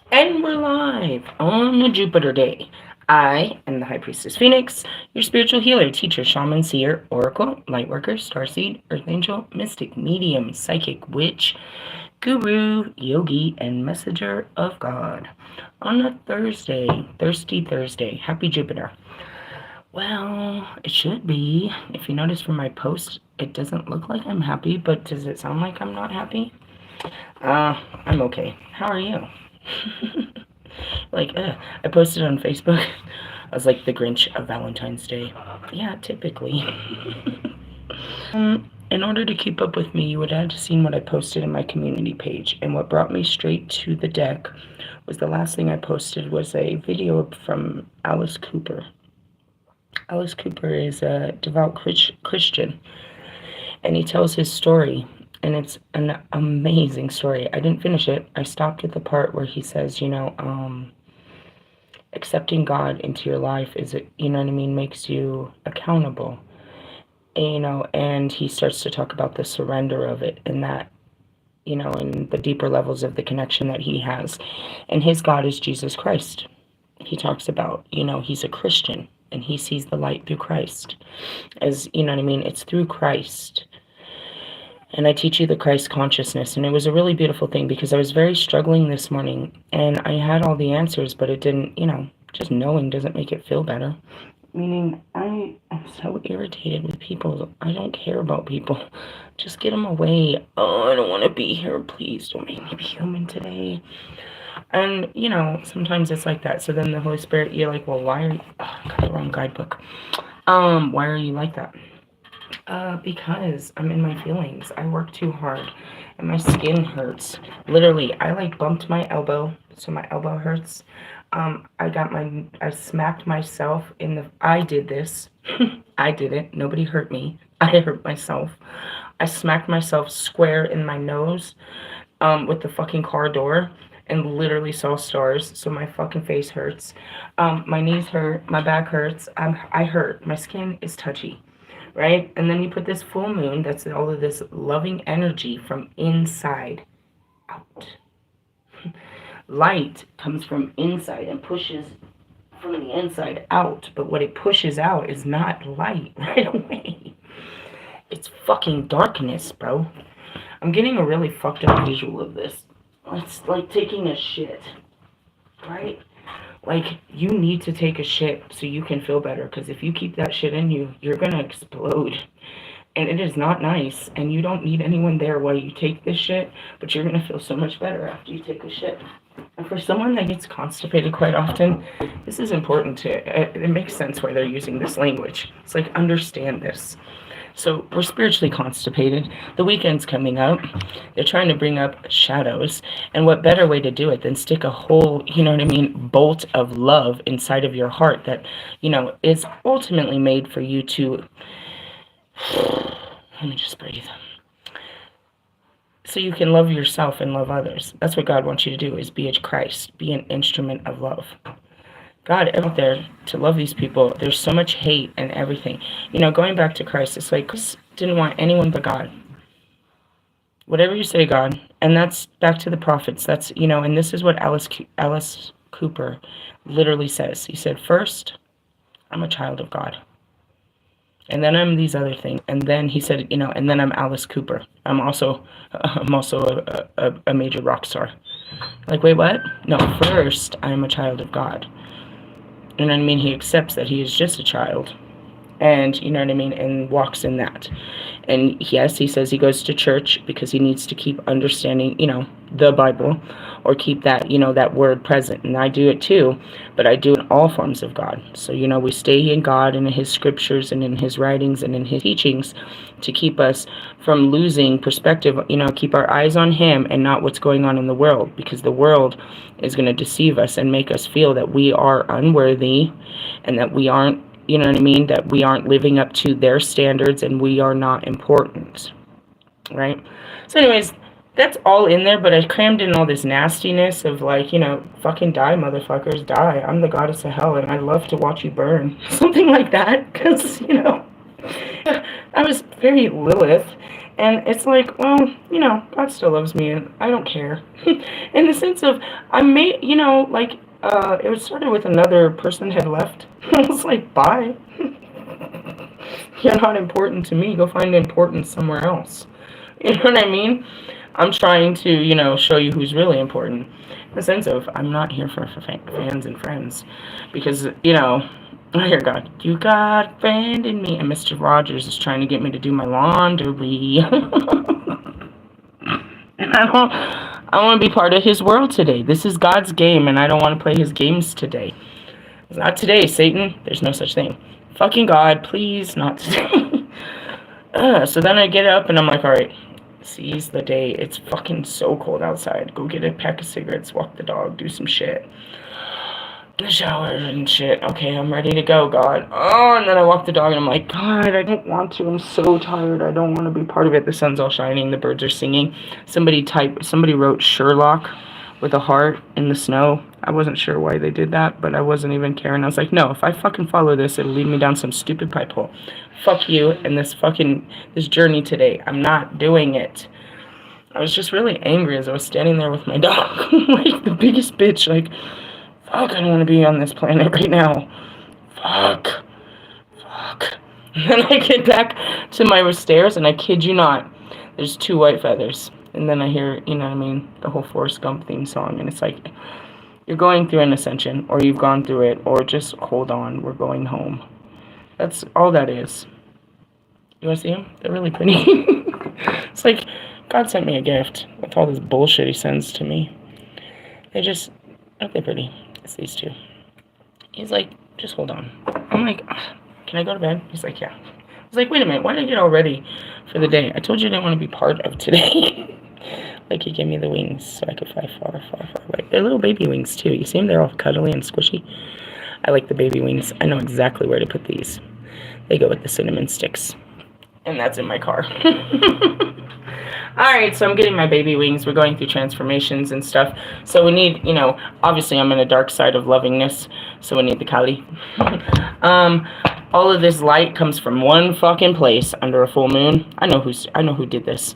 And we're live on a Jupiter day. I am the High Priestess Phoenix, your spiritual healer, teacher, shaman, seer, oracle, lightworker, starseed, earth angel, mystic, medium, psychic, witch, guru, yogi, and messenger of God. On a Thursday, Thirsty Thursday. Happy Jupiter. Well, it should be. If you notice from my post, it doesn't look like I'm happy, but does it sound like I'm not happy? I'm okay. How are you? I posted on Facebook. I was like the Grinch of Valentine's Day. Yeah, typically. In order to keep up with me, you would have seen what I posted in my community page. And what brought me straight to the deck was the last thing I posted was a video from Alice Cooper. Alice Cooper is a devout Christian, and he tells his story, and it's an amazing story. I didn't finish it. I stopped at the part where he says, accepting God into your life is, makes you accountable. And he starts to talk about the surrender of it, and that, and the deeper levels of the connection that he has. And his God is Jesus Christ. He talks about, he's a Christian, and he sees the light through Christ. As, it's through Christ. And I teach you the Christ consciousness. And it was a really beautiful thing because I was very struggling this morning, and I had all the answers, but it didn't, just knowing doesn't make it feel better. Meaning, I am so irritated with people. I don't care about people. Just get them away. Oh, I don't want to be here. Please don't make me be human today. And, sometimes it's like that. So then the Holy Spirit, you're like, well, why are you... Oh, I got the wrong guidebook. Why are you like that? Because I'm in my feelings. I work too hard. And my skin hurts. Literally, I, bumped my elbow. So my elbow hurts. I smacked myself in the... I did this. I did it. Nobody hurt me. I hurt myself. I smacked myself square in my nose with the fucking car door and literally saw stars, so my fucking face hurts. My knees hurt. My back hurts. I hurt. My skin is touchy, right? And then you put this full moon, that's all of this loving energy from inside out. Light comes from inside and pushes from the inside out, but what it pushes out is not light right away. It's fucking darkness, bro. I'm getting a really fucked up visual of this. It's like taking a shit, right? Like, you need to take a shit so you can feel better, because if you keep that shit in you, you're gonna explode. And it is not nice, and you don't need anyone there while you take this shit, but you're gonna feel so much better after you take a shit. And for someone that gets constipated quite often, this is important to... It makes sense why they're using this language. It's like, understand this. So we're spiritually constipated. The weekend's coming up. They're trying to bring up shadows. And what better way to do it than stick a whole, bolt of love inside of your heart that, is ultimately made for you to... Let me just breathe. So you can love yourself and love others. That's what God wants you to do, is be a Christ. Be an instrument of love. God out there to love these people. There's so much hate and everything. Going back to Christ, it's like Christ didn't want anyone but God. Whatever you say, God. And that's back to the prophets. That's, and this is what Alice Cooper literally says. He said, first, I'm a child of God. And then I'm these other things. And then he said, and then I'm Alice Cooper. I'm also a major rock star. Like, wait, what? No, first, I'm a child of God. You know what I mean? He accepts that he is just a child. And, and walks in that. And yes, he says he goes to church because he needs to keep understanding, the Bible, or keep that, that word present. And I do it too, but I do it in all forms of God. So, we stay in God and in his scriptures and in his writings and in his teachings to keep us from losing perspective, keep our eyes on him and not what's going on in the world, because the world is going to deceive us and make us feel that we are unworthy and that we aren't, that we aren't living up to their standards and we are not important, right? So anyways, that's all in there, but I crammed in all this nastiness of fucking die, motherfuckers, die. I'm the goddess of hell, and I love to watch you burn. Something like that, because, I was very Lilith, And it's like, well, you know, God still loves me, and I don't care. In the sense of, I may, you know, like, it was started with another person had left. I was like, bye. You're not important to me. Go find importance somewhere else. You know what I mean? I'm trying to, you know, show you who's really important. In the sense of, I'm not here for fans and friends. Because, you know, I hear God, you got a friend in me. And Mr. Rogers is trying to get me to do my laundry. And I want to be part of his world today. This is God's game, and I don't want to play his games today. It's not today, Satan. There's no such thing. Fucking God, please, not today. So then I get up and I'm like, alright, seize the day. It's fucking so cold outside. Go get a pack of cigarettes, walk the dog, do some shit. In the shower and shit. Okay, I'm ready to go, God. Oh, and then I walk the dog and I'm like, God, I don't want to. I'm so tired. I don't want to be part of it. The sun's all shining. The birds are singing. Somebody wrote Sherlock with a heart in the snow. I wasn't sure why they did that, but I wasn't even caring. I was like, no, if I fucking follow this, it'll lead me down some stupid pipe hole. Fuck you and this journey today. I'm not doing it. I was just really angry as I was standing there with my dog. Like the biggest bitch, like, fuck, I don't want to be on this planet right now. Fuck. And then I get back to my stairs, and I kid you not, there's 2 white feathers. And then I hear, you know what I mean, the whole Forrest Gump theme song, and it's like, you're going through an ascension, or you've gone through it, or just hold on, we're going home. That's all that is. You want to see them? They're really pretty. It's like, God sent me a gift with all this bullshit he sends to me. Aren't they pretty? It's these 2. He's like, just hold on. I'm like, can I go to bed? He's like, yeah. I was like, wait a minute, why did I get all ready for the day? I told you I didn't want to be part of today. Like, he gave me the wings so I could fly far, far, far away. They're little baby wings, too. You see them? They're all cuddly and squishy. I like the baby wings. I know exactly where to put these. They go with the cinnamon sticks. And that's in my car. Alright, so I'm getting my baby wings. We're going through transformations and stuff. So we need, you know, obviously I'm in a dark side of lovingness. So we need the Kali. All of this light comes from one fucking place under a full moon. I know who did this.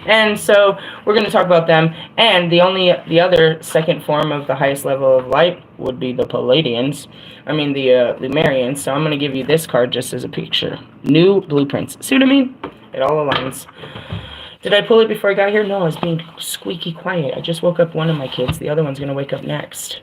And so we're going to talk about them. And the other second form of the highest level of light would be the Palladians. I mean the Marians. So I'm going to give you this card just as a picture. New blueprints. See what I mean? It all aligns. Did I pull it before I got here? No, I was being squeaky quiet. I just woke up one of my kids. The other one's going to wake up next.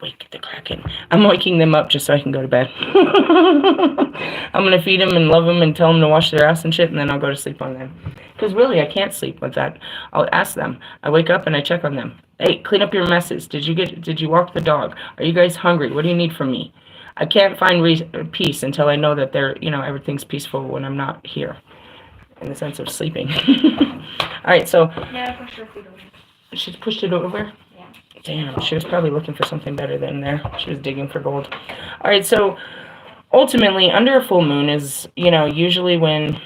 Wake the Kraken. I'm waking them up just so I can go to bed. I'm going to feed them and love them and tell them to wash their ass and shit, and then I'll go to sleep on them. Because really, I can't sleep with that. I'll ask them. I wake up and I check on them. Hey, clean up your messes. Did you walk the dog? Are you guys hungry? What do you need from me? I can't find peace until I know that everything's peaceful when I'm not here. In the sense of sleeping. Alright, so... Yeah, I pushed her food over. She pushed it over? Yeah. Damn, she was probably looking for something better than there. She was digging for gold. Alright, so... Ultimately, under a full moon is, you know, usually when...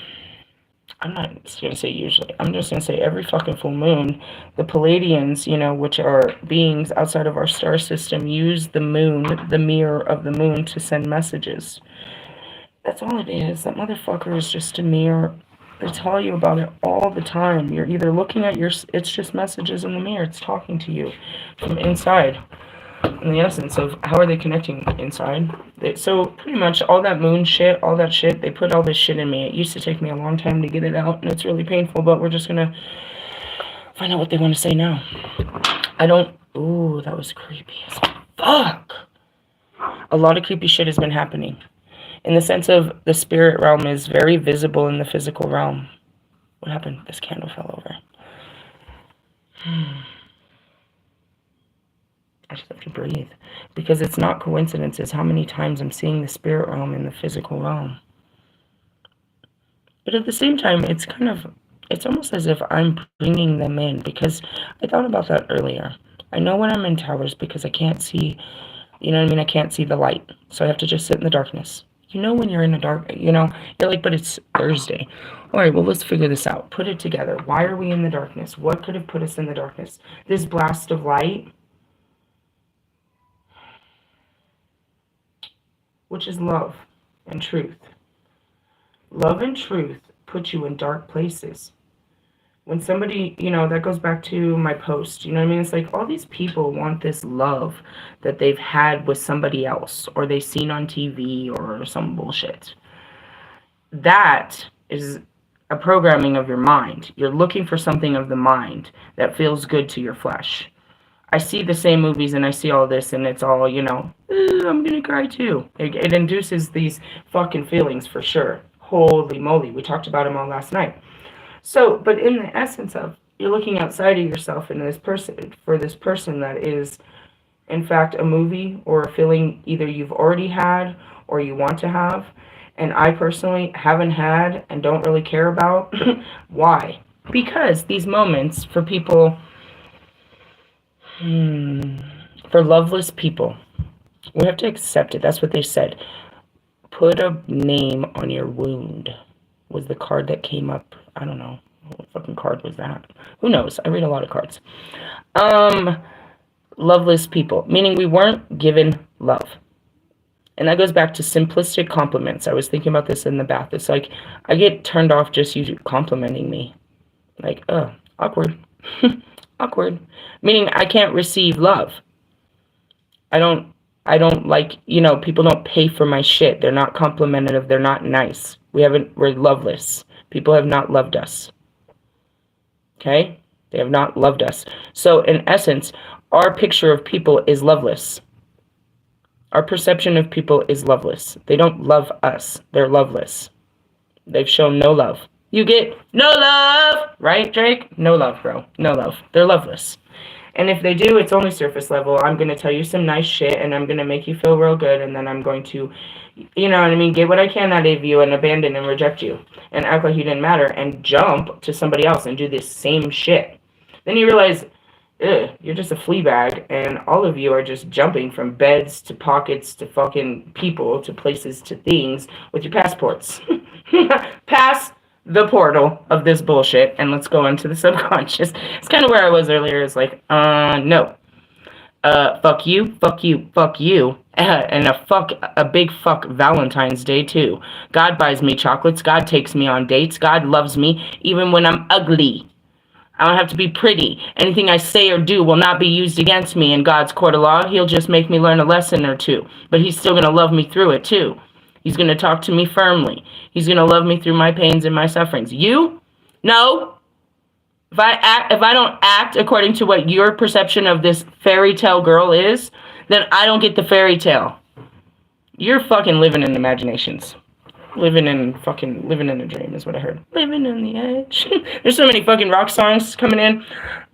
I'm not going to say usually. I'm just going to say every fucking full moon, the Palladians, you know, which are beings outside of our star system, use the moon, the mirror of the moon, to send messages. That's all it is. That motherfucker is just a mirror. They tell you about it all the time. You're either looking at it's just messages in the mirror. It's talking to you from inside. In the essence of how are they connecting inside. So pretty much all that moon shit, all that shit, they put all this shit in me. It used to take me a long time to get it out, and it's really painful, but we're just going to find out what they want to say now. Ooh, that was creepy as fuck. A lot of creepy shit has been happening. In the sense of the spirit realm is very visible in the physical realm. What happened? This candle fell over. I just have to breathe. Because it's not coincidences how many times I'm seeing the spirit realm in the physical realm. But at the same time, it's almost as if I'm bringing them in. Because I thought about that earlier. I know when I'm in towers because I can't see, you know what I mean? I can't see the light. So I have to just sit in the darkness. You know when you're in the dark, you know, you're like, but it's Thursday. All right, well, let's figure this out. Put it together. Why are we in the darkness? What could have put us in the darkness? This blast of light, which is love and truth. Love and truth put you in dark places. When somebody, that goes back to my post, you know what I mean? It's like all these people want this love that they've had with somebody else, or they've seen on TV or some bullshit. That is a programming of your mind. You're looking for something of the mind that feels good to your flesh. I see the same movies and I see all this and it's all, I'm gonna cry too. It induces these fucking feelings for sure. Holy moly, we talked about them all last night. So, but in the essence of, you're looking outside of yourself and for this person that is, in fact, a movie or a feeling either you've already had or you want to have. And I personally haven't had and don't really care about. Why? Because these moments for people, for loveless people, we have to accept it. That's what they said. Put a name on your wound. Was the card that came up. I don't know. What fucking card was that? Who knows? I read a lot of cards. Loveless people. Meaning we weren't given love. And that goes back to simplistic compliments. I was thinking about this in the bath. It's like, I get turned off just you complimenting me. Like, oh, awkward. Awkward. Meaning I can't receive love. I don't like, people don't pay for my shit. They're not complimentary. They're not nice. We're loveless. People have not loved us. Okay? They have not loved us. So in essence, our picture of people is loveless. Our perception of people is loveless. They don't love us. They're loveless. They've shown no love. You get no love, right, Drake? No love, bro. No love. They're loveless. And if they do, it's only surface level. I'm going to tell you some nice shit, and I'm going to make you feel real good, and then I'm going to, get what I can out of you and abandon and reject you and act like you didn't matter and jump to somebody else and do this same shit. Then you realize, you're just a flea bag, and all of you are just jumping from beds to pockets to fucking people to places to things with your passports. Pass the portal of this bullshit, and let's go into the subconscious. It's kind of where I was earlier. It's like, no. Fuck you, fuck you, fuck you. And a big fuck Valentine's Day, too. God buys me chocolates. God takes me on dates. God loves me even when I'm ugly. I don't have to be pretty. Anything I say or do will not be used against me in God's court of law. He'll just make me learn a lesson or two. But he's still going to love me through it, too. He's going to talk to me firmly. He's going to love me through my pains and my sufferings. You? No. If I don't act according to what your perception of this fairy tale girl is, then I don't get the fairy tale. You're fucking living in imaginations. Living in a dream is what I heard. Living on the edge. There's so many fucking rock songs coming in.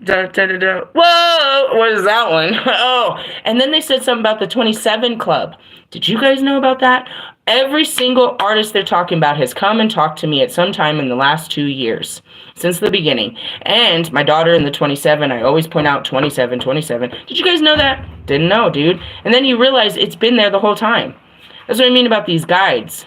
Da, da, da, da. Whoa! What is that one? Oh, and then they said something about the 27 Club. Did you guys know about that? Every single artist they're talking about has come and talked to me at some time in the last 2 years. Since the beginning. And my daughter in the 27, I always point out 27, 27. Did you guys know that? Didn't know, dude. And then you realize it's been there the whole time. That's what I mean about these guides.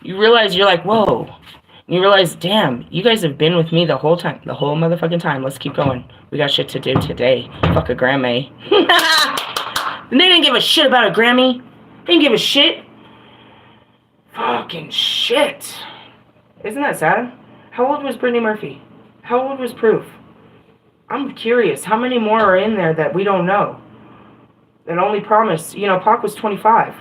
You realize you're like, whoa. And you realize, damn, you guys have been with me the whole time. The whole motherfucking time. Let's keep going. We got shit to do today. Fuck a Grammy. And they didn't give a shit about a Grammy. They didn't give a shit. Fucking shit. Isn't that sad? How old was Brittany Murphy? How old was Proof? I'm curious. How many more are in there that we don't know? That only promised, Pac was 25.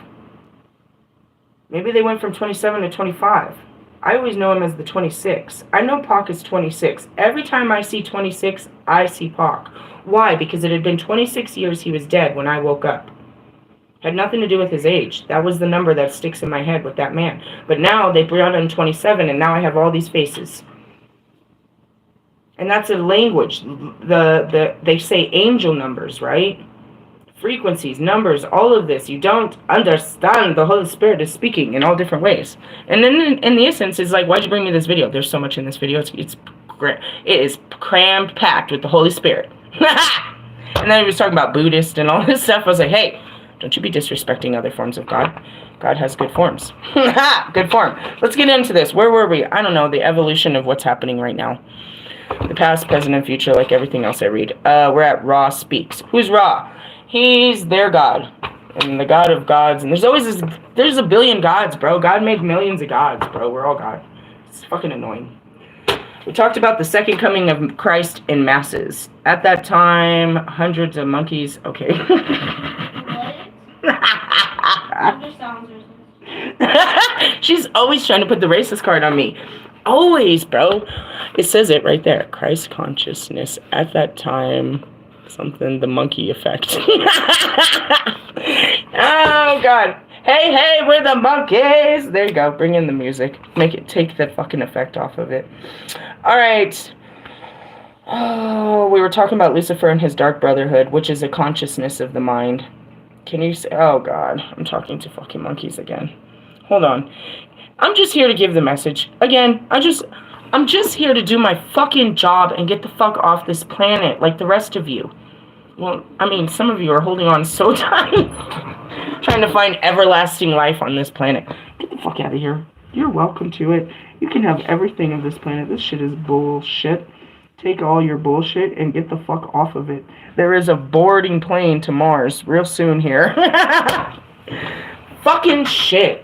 Maybe they went from 27 to 25. I always know him as the 26. I know Pac is 26. Every time I see 26, I see Pac. Why? Because it had been 26 years he was dead when I woke up. Had nothing to do with his age. That was the number that sticks in my head with that man. But now they brought in 27, and now I have all these faces. And that's a language. They say angel numbers, right? Frequencies, numbers, all of this. You don't understand. The Holy Spirit is speaking in all different ways. And then in the essence, it's like, why'd you bring me this video? There's so much in this video. It is crammed packed with the Holy Spirit. And then he was talking about Buddhist and all this stuff. I was like, hey, don't you be disrespecting other forms of God. God has good forms. Good form. Let's get into this. Where were we? I don't know. The evolution of what's happening right now. The past, present, and future, like everything else I read. We're at Ra Speaks. Who's Ra? He's their God. and the God of gods, and there's a billion gods, bro. God made millions of gods, bro. We're all God. It's fucking annoying. We talked about the second coming of Christ in masses. At that time, hundreds of monkeys. Okay. She's always trying to put the racist card on me. Always, bro. It says it right there. Christ consciousness at that time. Something, the monkey effect. Oh, God. Hey, we're the monkeys. There you go. Bring in the music. Take the fucking effect off of it. All right. Oh, we were talking about Lucifer and his dark brotherhood, which is a consciousness of the mind. Can you say, oh, God, I'm talking to fucking monkeys again. Hold on. I'm just here to give the message. Again, I'm just here to do my fucking job and get the fuck off this planet like the rest of you. Well, I mean, some of you are holding on so tight, trying to find everlasting life on this planet. Get the fuck out of here. You're welcome to it. You can have everything of this planet. This shit is bullshit. Take all your bullshit and get the fuck off of it. There is a boarding plane to Mars real soon here. Fucking shit.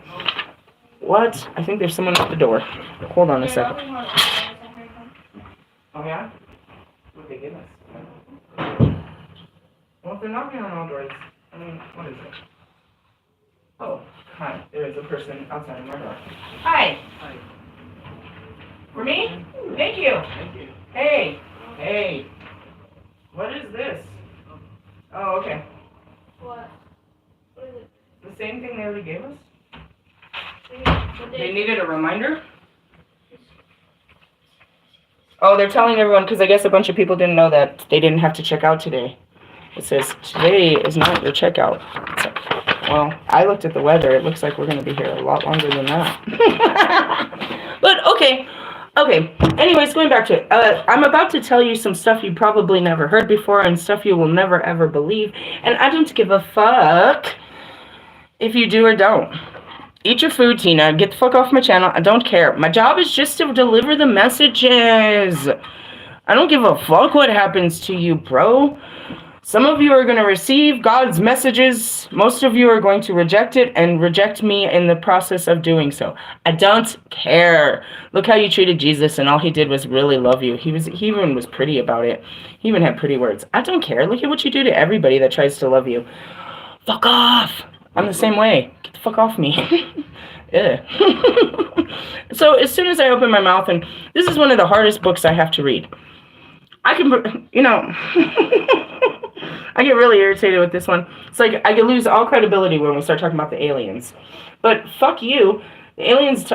What? I think there's someone at the door. Hold on a second. Oh, yeah? What they give us? Well, if they're knocking on all doors, I mean, what is it? Oh, hi. There is a person outside my door. Hi. Hi. For me? Thank you. Thank you. Hey. What is this? Oh, okay. What? What is it? The same thing they already gave us? They needed a reminder? Oh, they're telling everyone because I guess a bunch of people didn't know that they didn't have to check out today. It says, today is not your checkout. So, well, I looked at the weather. It looks like we're going to be here a lot longer than that. But, okay. Anyways, going back to it. I'm about to tell you some stuff you probably never heard before and stuff you will never, ever believe. And I don't give a fuck if you do or don't. Eat your food, Tina. Get the fuck off my channel. I don't care. My job is just to deliver the messages. I don't give a fuck what happens to you, bro. Some of you are going to receive God's messages. Most of you are going to reject it and reject me in the process of doing so. I don't care. Look how you treated Jesus, and all he did was really love you. He even was pretty about it. He even had pretty words. I don't care. Look at what you do to everybody that tries to love you. Fuck off. I'm the same way. Get the fuck off me. So as soon as I open my mouth, and this is one of the hardest books I have to read. I can, I get really irritated with this one. It's like I could lose all credibility when we start talking about the aliens. But fuck you. The aliens,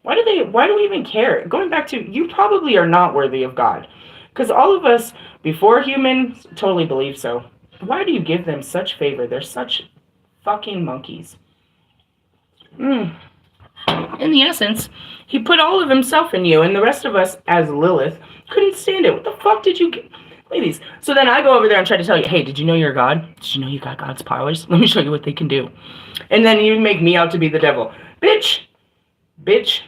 why do we even care? Going back to, you probably are not worthy of God. Because all of us, before humans, totally believe so. Why do you give them such favor? They're such fucking monkeys. In the essence, he put all of himself in you, and the rest of us, as Lilith, couldn't stand it. What the fuck did you get? Ladies. So then I go over there and try to tell you, hey, did you know you're God? Did you know you got God's powers? Let me show you what they can do. And then you make me out to be the devil. Bitch. There's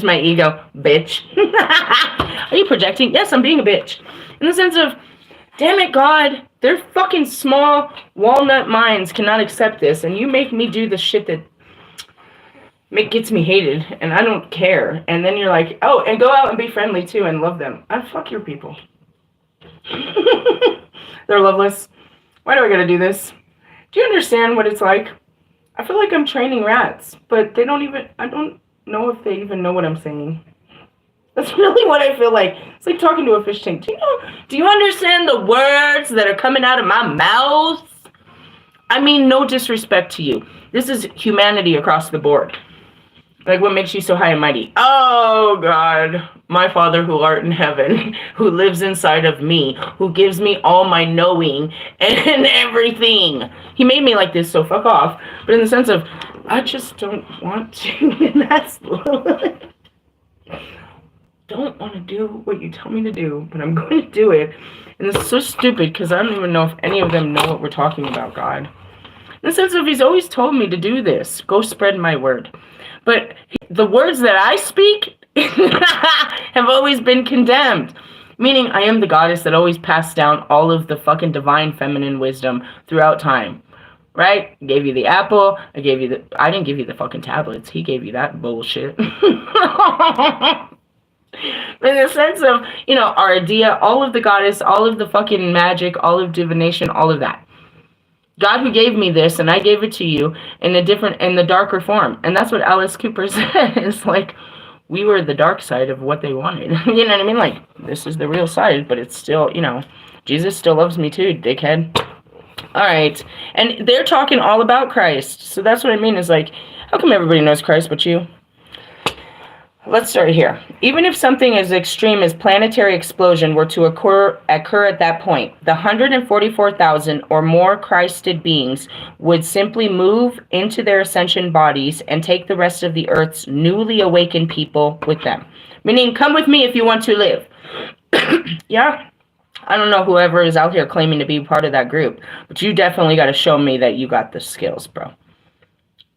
my ego. Bitch. Are you projecting? Yes, I'm being a bitch. In the sense of, damn it, God, their fucking small walnut minds cannot accept this, and you make me do the shit that gets me hated, and I don't care. And then you're like, oh, and go out and be friendly too and love them. Fuck your people. They're loveless. Why do I gotta do this? Do you understand what it's like? I feel like I'm training rats, but I don't know if they even know what I'm saying. That's really what I feel like. It's like talking to a fish tank. Do you understand the words that are coming out of my mouth? I mean, no disrespect to you. This is humanity across the board. Like, what makes you so high and mighty? Oh, God, my Father who art in heaven, who lives inside of me, who gives me all my knowing and everything. He made me like this, so fuck off. But in the sense of, I just don't want to, and that's don't want to do what you tell me to do, but I'm going to do it. And it's so stupid, because I don't even know if any of them know what we're talking about, God. In the sense of, he's always told me to do this. Go spread my word. But the words that I speak have always been condemned. Meaning, I am the goddess that always passed down all of the fucking divine feminine wisdom throughout time. Right? I gave you the apple. I didn't give you the fucking tablets. He gave you that bullshit. In the sense of, our idea, all of the goddess, all of the fucking magic, all of divination, all of that. God who gave me this, and I gave it to you in the darker form. And that's what Alice Cooper says. Like, we were the dark side of what they wanted. You know what I mean? Like, this is the real side, but it's still, Jesus still loves me too, dickhead. All right. And they're talking all about Christ. So that's what I mean is like, how come everybody knows Christ but you? Let's start here. Even if something as extreme as planetary explosion were to occur at that point, the 144,000 or more Christed beings would simply move into their ascension bodies and take the rest of the Earth's newly awakened people with them. Meaning, come with me if you want to live. Yeah? I don't know whoever is out here claiming to be part of that group, but you definitely got to show me that you got the skills, bro.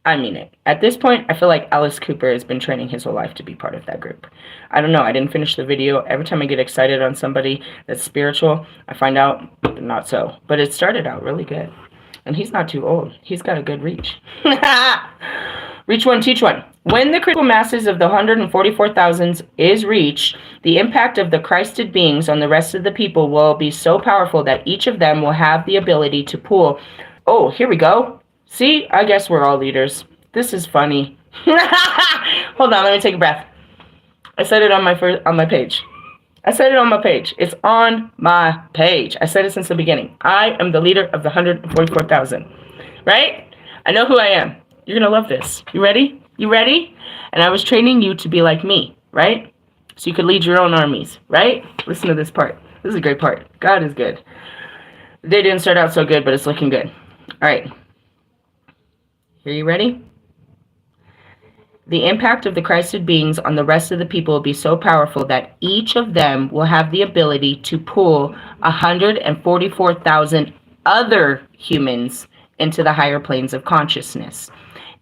I mean it. At this point, I feel like Alice Cooper has been training his whole life to be part of that group. I don't know. I didn't finish the video. Every time I get excited on somebody that's spiritual, I find out not so. But it started out really good. And he's not too old. He's got a good reach. Reach one, teach one. When the critical masses of the 144,000 is reached, the impact of the Christed beings on the rest of the people will be so powerful that each of them will have the ability to pull. Oh, here we go. See, I guess we're all leaders. This is funny. Hold on, let me take a breath. I said it on my page. I said it on my page. It's on my page. I said it since the beginning. I am the leader of the 144,000. Right? I know who I am. You're going to love this. You ready? You ready? And I was training you to be like me, right? So you could lead your own armies, right? Listen to this part. This is a great part. God is good. The day didn't start out so good, but it's looking good. All right. Are you ready? The impact of the Christed beings on the rest of the people will be so powerful that each of them will have the ability to pull 144,000 other humans into the higher planes of consciousness.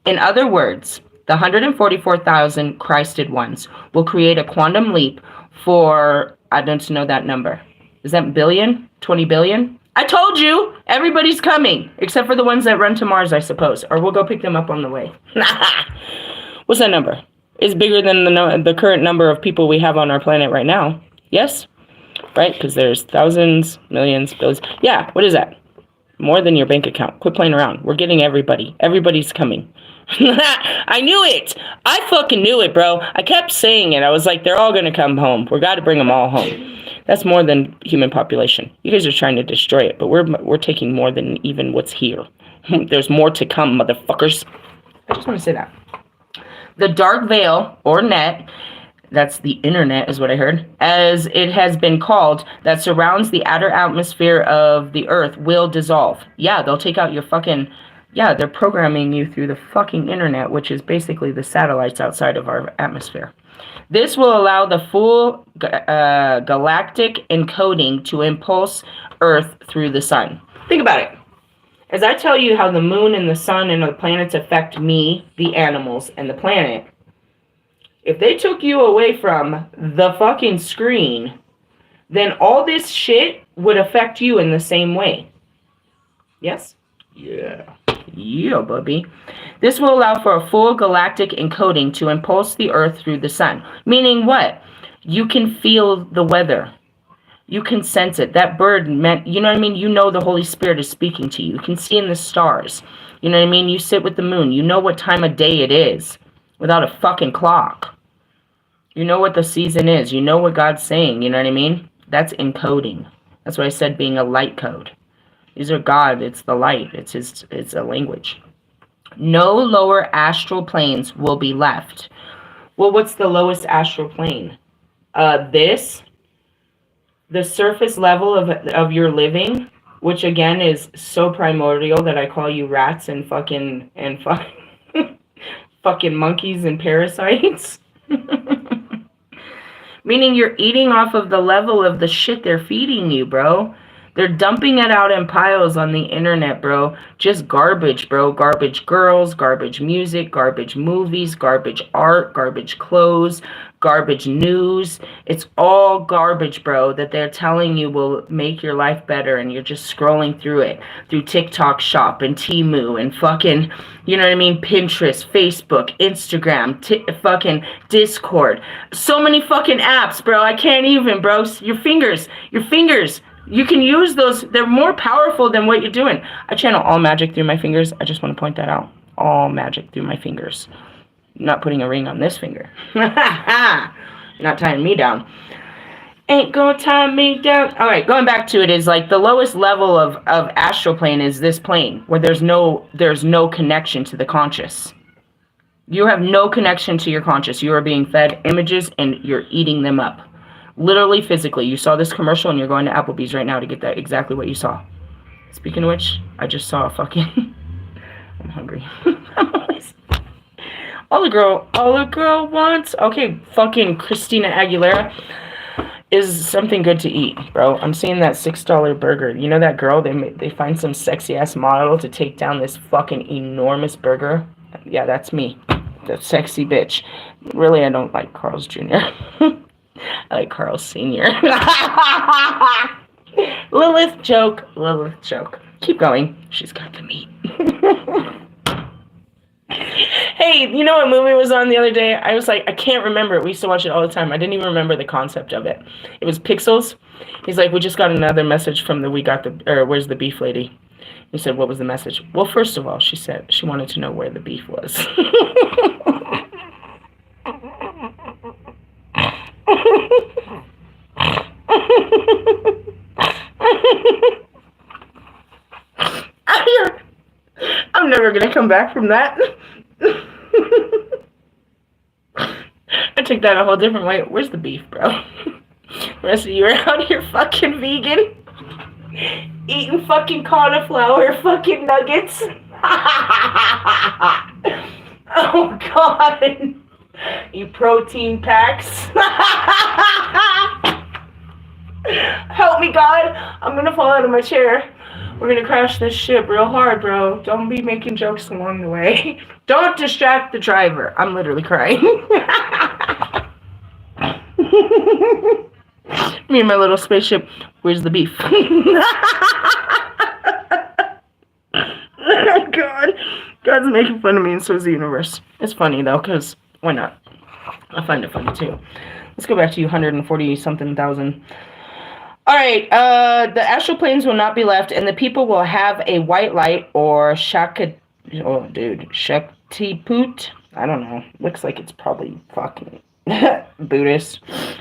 In other words, the 144,000 Christed ones will create a quantum leap for, I don't know that number. Is that billion? 20 billion? I told you, everybody's coming, except for the ones that run to Mars, I suppose. Or we'll go pick them up on the way. What's that number? It's bigger than the current number of people we have on our planet right now. Yes? Right? Because there's thousands, millions, billions. Yeah, what is that? More than your bank account. Quit playing around. We're getting everybody. Everybody's coming. I knew it. I fucking knew it, bro. I kept saying it. I was like, they're all going to come home. We got to bring them all home. That's more than human population. You guys are trying to destroy it, but we're taking more than even what's here. There's more to come, motherfuckers. I just want to say that. The dark veil, or net, that's the internet is what I heard, as it has been called, that surrounds the outer atmosphere of the Earth will dissolve. Yeah, they'll take out your fucking... Yeah, they're programming you through the fucking internet, which is basically the satellites outside of our atmosphere. This will allow the full galactic encoding to impulse Earth through the sun. Think about it. As I tell you how the moon and the sun and the planets affect me, the animals, and the planet, if they took you away from the fucking screen, then all this shit would affect you in the same way. Yes? Yeah. Yeah, baby. This will allow for a full galactic encoding to impulse the Earth through the sun. Meaning what? You can feel the weather. You can sense it. That bird meant, you know what I mean? You know the Holy Spirit is speaking to you. You can see in the stars. You know what I mean? You sit with the moon. You know what time of day it is without a fucking clock. You know what the season is. You know what God's saying. You know what I mean? That's encoding. That's what I said, being a light code. These are God. It's the light. It's a language. No lower astral planes will be left. Well, what's the lowest astral plane? The surface level of your living, which again is so primordial that I call you rats and fucking monkeys and parasites. Meaning you're eating off of the level of the shit they're feeding you, bro. They're dumping it out in piles on the internet, bro. Just garbage, bro. Garbage girls, garbage music, garbage movies, garbage art, garbage clothes, garbage news. It's all garbage, bro, that they're telling you will make your life better, and you're just scrolling through it, through TikTok Shop and Temu and fucking, you know what I mean, Pinterest, Facebook, Instagram, fucking Discord. So many fucking apps, bro. I can't even, bro. Your fingers. You can use those. They're more powerful than what you're doing. I channel all magic through my fingers. I just want to point that out. All magic through my fingers. I'm not putting a ring on this finger. You're not tying me down. Ain't gonna tie me down. All right, going back to it is like the lowest level of astral plane is this plane where there's no connection to the conscious. You have no connection to your conscious. You are being fed images and you're eating them up. Literally, physically. You saw this commercial and you're going to Applebee's right now to get that exactly what you saw. Speaking of which, I just saw a fucking... I'm hungry. All the girl wants... Okay, fucking Christina Aguilera is something good to eat, bro. I'm seeing that $6 burger. You know that girl? They find some sexy-ass model to take down this fucking enormous burger. Yeah, that's me. That sexy bitch. Really, I don't like Carl's Jr. I like Carl Sr. Lilith joke. Keep going. She's got the meat. Hey, you know what movie was on the other day? I was like, I can't remember it. We used to watch it all the time. I didn't even remember the concept of it. It was Pixels. He's like, we just got another message from where's the beef lady? He said, what was the message? Well, first of all, she said she wanted to know where the beef was. I'm never gonna come back from that. I took that a whole different way. Where's the beef, bro? The rest of you are out here fucking vegan, eating fucking cauliflower fucking nuggets. Oh god. You protein packs. Help me, God. I'm gonna fall out of my chair. We're gonna crash this ship real hard, bro. Don't be making jokes along the way. Don't distract the driver. I'm literally crying. Me and my little spaceship. Where's the beef? Oh, God. God's making fun of me and so is the universe. It's funny, though, because why not? I find it funny, too. Let's go back to 140-something thousand. Alright, the astral planes will not be left, and the people will have a white light, or Shaktiput. I don't know. Looks like it's probably fucking Buddhist.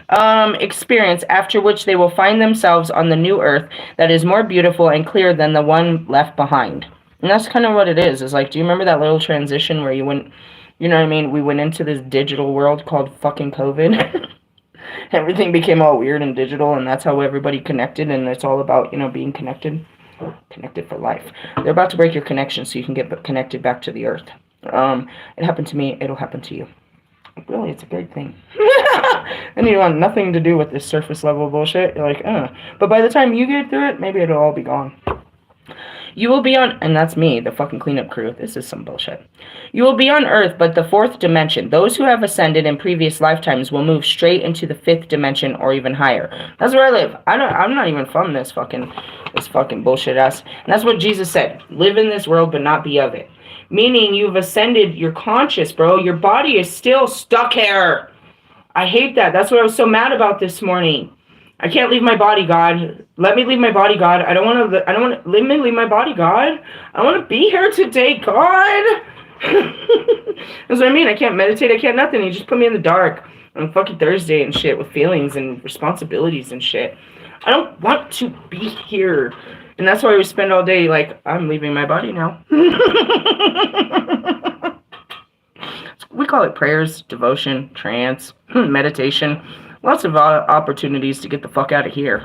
Experience, after which they will find themselves on the new earth that is more beautiful and clear than the one left behind. And that's kind of what it is. It's like, do you remember that little transition where you went, you know what I mean? We went into this digital world called fucking COVID. Everything became all weird and digital, and that's how everybody connected, and it's all about, you know, being connected for life. They're about to break your connection so you can get connected back to the earth. It happened to me, it'll happen to you. Really, it's a great thing. And you want nothing to do with this surface level bullshit. You're like, But by the time you get through it, maybe it'll all be gone. You will be on, and that's me, the fucking cleanup crew. This is some bullshit. You will be on Earth, but the fourth dimension. Those who have ascended in previous lifetimes will move straight into the fifth dimension or even higher. That's where I live. I'm not even from this fucking bullshit ass. And that's what Jesus said. Live in this world, but not be of it. Meaning you've ascended, you're conscious, bro. Your body is still stuck here. I hate that. That's what I was so mad about this morning. I can't leave my body, God. Let me leave my body, God. Let me leave my body, God. I want to be here today, God. That's what I mean. I can't meditate. I can't nothing. You just put me in the dark on fucking Thursday and shit with feelings and responsibilities and shit. I don't want to be here. And that's why we spend all day like, I'm leaving my body now. We call it prayers, devotion, trance, meditation. Lots of opportunities to get the fuck out of here.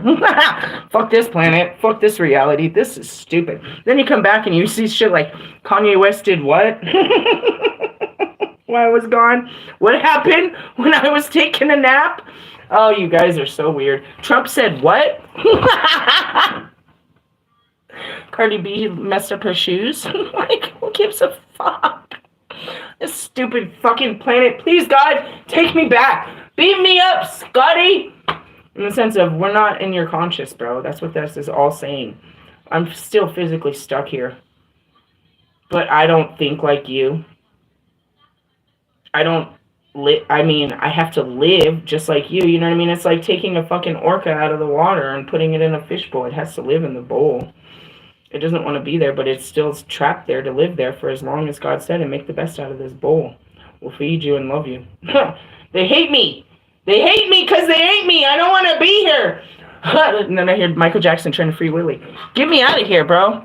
Fuck this planet. Fuck this reality. This is stupid. Then you come back and you see shit like Kanye West did what? While I was gone? What happened when I was taking a nap? Oh, you guys are so weird. Trump said what? Cardi B messed up her shoes. Like, who gives a fuck? This stupid fucking planet. Please, God, take me back. Beat me up, Scotty! In the sense of, we're not in your conscious, bro. That's what this is all saying. I'm still physically stuck here. But I don't think like you. I don't I have to live just like you know what I mean? It's like taking a fucking orca out of the water and putting it in a fishbowl. It has to live in the bowl. It doesn't want to be there, but it's still trapped there to live there for as long as God said, and make the best out of this bowl. We'll feed you and love you. They hate me. They hate me because they hate me. I don't want to be here. And then I hear Michael Jackson trying to Free Willy. Get me out of here, bro.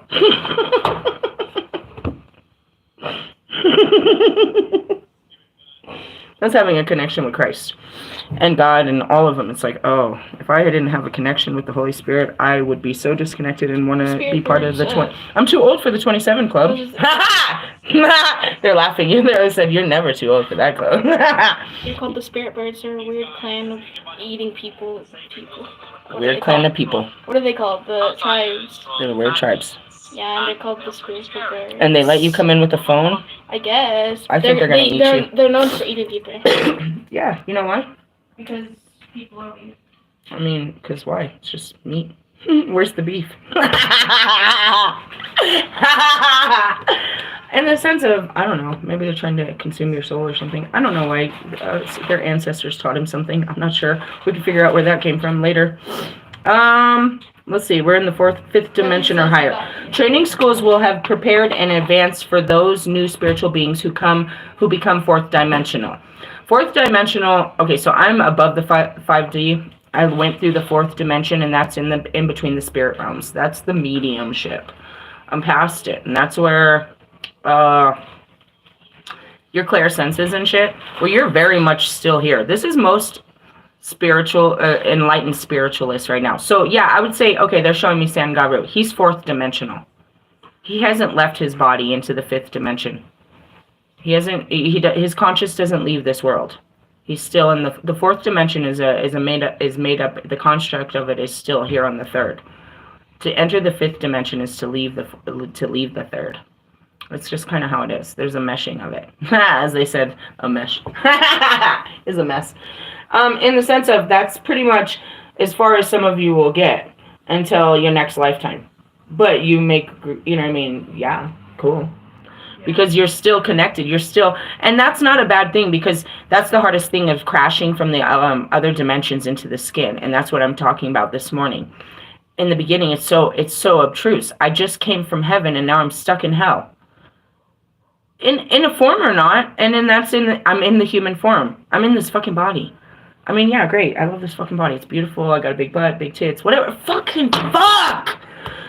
That's having a connection with Christ and God and all of them. It's like, oh, if I didn't have a connection with the Holy Spirit, I would be so disconnected and want to be part of the 20. I'm too old for the 27 club. They're laughing. They said, you're never too old for that club. You're called the Spirit Birds. They're a weird clan of eating people. Weird clan of people. What are they called? The tribes. They're the weird tribes. Yeah, and they're called the Spiritual Birds. And they let you come in with a phone? I guess. I think they're going to eat you. They're known for eating people. Yeah, you know why? Because people are weird. I mean, because why? It's just meat. Where's the beef? In the sense of, I don't know, maybe they're trying to consume your soul or something. I don't know why their ancestors taught him something. I'm not sure. We can figure out where that came from later. Let's see, we're in the fifth dimension or higher. Training schools will have prepared in advance for those new spiritual beings who become fourth dimensional. Fourth dimensional, okay, so I'm above the 5D. I went through the fourth dimension, and that's in between the spirit realms. That's the mediumship. I'm past it, and that's where your clairsenses and shit, well, you're very much still here. This is most spiritual, enlightened spiritualists right now. So yeah, I would say, okay, they're showing me Sangaru. He's fourth dimensional. He hasn't left his body into the fifth dimension. He hasn't. His conscious doesn't leave this world. He's still in the fourth dimension. Is made up. The construct of it is still here on the third. To enter the fifth dimension is to leave the third. That's just kind of how it is. There's a meshing of it, as they said, a mesh is a mess. In the sense of, that's pretty much as far as some of you will get until your next lifetime. But you make, you know what I mean? Yeah, cool. Because you're still connected. You're still, and that's not a bad thing, because that's the hardest thing of crashing from the other dimensions into the skin. And that's what I'm talking about this morning. In the beginning, it's so obtruse. I just came from heaven and now I'm stuck in hell. In a form or not, and then I'm in the human form. I'm in this fucking body. I mean, yeah, great. I love this fucking body. It's beautiful. I got a big butt, big tits, whatever. Fucking fuck!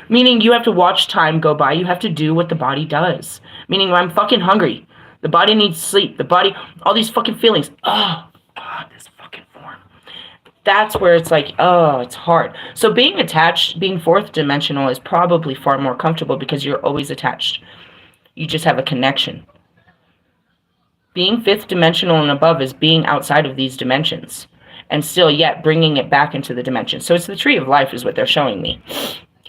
Meaning you have to watch time go by. You have to do what the body does. Meaning I'm fucking hungry. The body needs sleep. The body, all these fucking feelings. Oh, God, this fucking form. That's where it's like, oh, it's hard. So being attached, being fourth dimensional is probably far more comfortable because you're always attached. You just have a connection. Being fifth dimensional and above is being outside of these dimensions and still yet bringing it back into the dimension. So it's the tree of life is what they're showing me.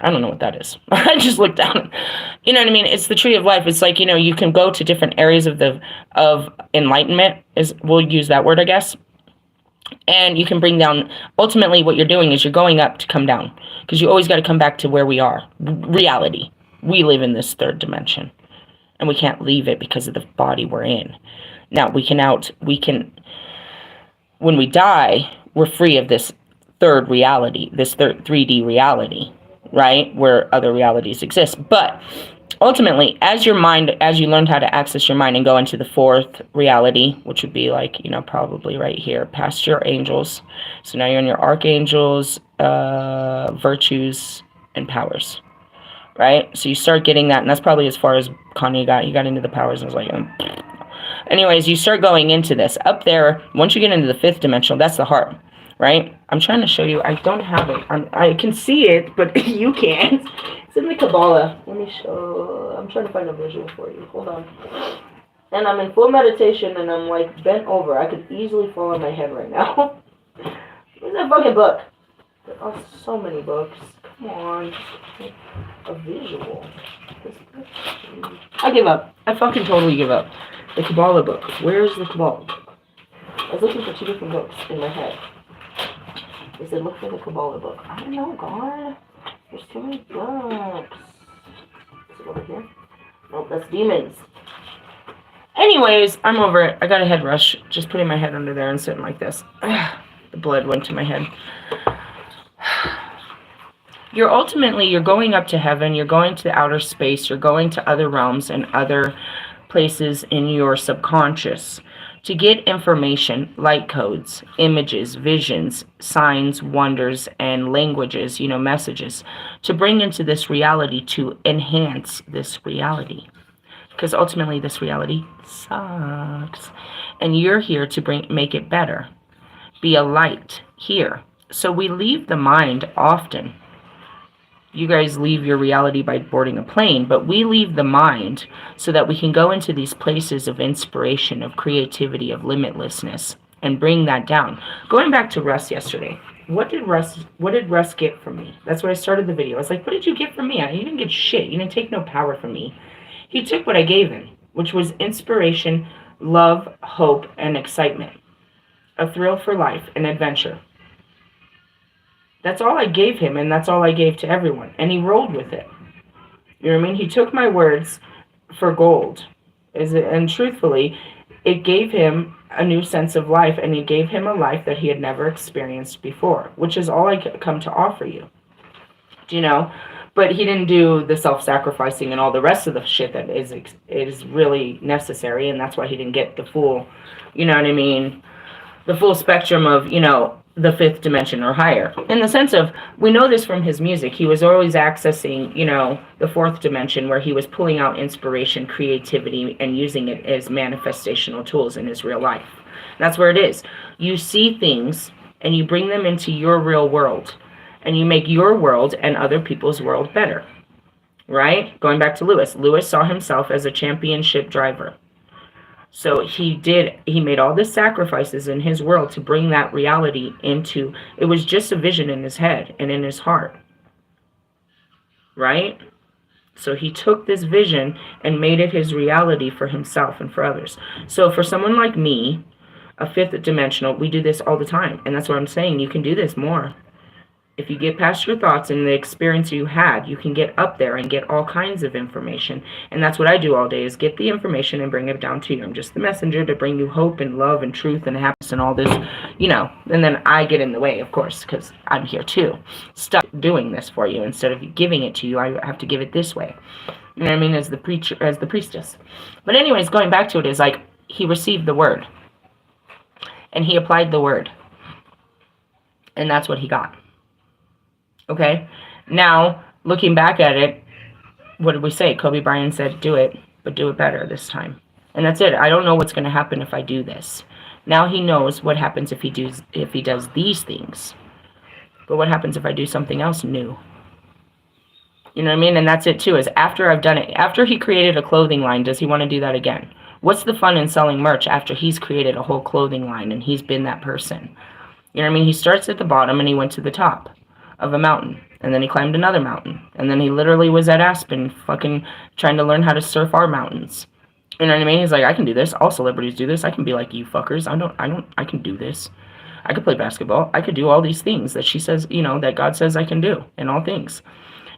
I don't know what that is. I just looked down. You know what I mean? It's the tree of life. It's like, you know, you can go to different areas of enlightenment, we'll use that word, I guess. And you can bring down, ultimately what you're doing is you're going up to come down. Because you always got to come back to where we are. Reality. We live in this third dimension. And we can't leave it because of the body we're in. Now, when we die, we're free of this third reality, this third 3D reality, right? Where other realities exist. But ultimately, as you learned how to access your mind and go into the fourth reality, which would be like, you know, probably right here, past your angels. So now you're in your archangels, virtues, and powers. Right? So you start getting that, and that's probably as far as Kanye got. He got into the powers and was like, anyways, you start going into this. Up there, once you get into the fifth dimensional, that's the heart, right? I'm trying to show you. I don't have it. I can see it, but you can't. It's in the Kabbalah. Let me show. I'm trying to find a visual for you. Hold on. And I'm in full meditation, and I'm like bent over. I could easily fall on my head right now. Where's that fucking book? There are so many books. Come on. A visual. I give up. I fucking totally give up. The Kabbalah book. Where's the Kabbalah book? I was looking for 2 different books in my head. They said, look for the Kabbalah book. I don't know, God. There's too many books. Is it over here? Nope, that's demons. Anyways, I'm over it. I got a head rush. Just putting my head under there and sitting like this. The blood went to my head. You're going up to heaven. You're going to outer space. You're going to other realms and other places in your subconscious to get information, light codes, images, visions, signs, wonders, and languages, messages, to bring into this reality to enhance this reality. Because ultimately this reality sucks. And you're here to make it better. Be a light here. So we leave the mind often. You guys leave your reality by boarding a plane, but we leave the mind so that we can go into these places of inspiration, of creativity, of limitlessness, and bring that down. Going back to Russ yesterday, what did Russ get from me? That's what I started the video. I was like, what did you get from me? You didn't get shit. You didn't take no power from me. He took what I gave him, which was inspiration, love, hope, and excitement. A thrill for life, an adventure. That's all I gave him, and that's all I gave to everyone. And he rolled with it. You know what I mean? He took my words for gold. And truthfully, it gave him a new sense of life, and it gave him a life that he had never experienced before, which is all I come to offer you. Do you know? But he didn't do the self-sacrificing and all the rest of the shit that is really necessary, and that's why he didn't get the full, you know what I mean, the full spectrum of, the 5th dimension or higher. In the sense of, we know this from his music, he was always accessing, the 4th dimension where he was pulling out inspiration, creativity, and using it as manifestational tools in his real life. That's where it is. You see things, and you bring them into your real world. And you make your world and other people's world better. Right? Going back to Lewis. Lewis saw himself as a championship driver. So he made all the sacrifices in his world to bring that reality into, it was just a vision in his head and in his heart. Right? So he took this vision and made it his reality for himself and for others. So for someone like me, a 5th dimensional, we do this all the time. And that's what I'm saying. You can do this more. If you get past your thoughts and the experience you had, you can get up there and get all kinds of information. And that's what I do all day, is get the information and bring it down to you. I'm just the messenger to bring you hope and love and truth and happiness and all this, And then I get in the way, of course, because I'm here too. Stop doing this for you. Instead of giving it to you, I have to give it this way. You know what I mean? As the priestess. But anyways, going back to it is like, he received the word. And he applied the word. And that's what he got. Okay, now, looking back at it, what did we say? Kobe Bryant said, do it, but do it better this time. And that's it. I don't know what's going to happen if I do this. Now he knows what happens if he does these things. But what happens if I do something else new? You know what I mean? And that's it too, is after I've done it, after he created a clothing line, does he want to do that again? What's the fun in selling merch after he's created a whole clothing line and he's been that person? You know what I mean? He starts at the bottom and he went to the top of a mountain, and then he climbed another mountain, and then he literally was at Aspen fucking trying to learn how to surf our mountains. You know what I mean? He's like, I can do this. All celebrities do this. I can be like you fuckers. I can do this. I could play basketball. I could do all these things that she says, that God says I can do in all things.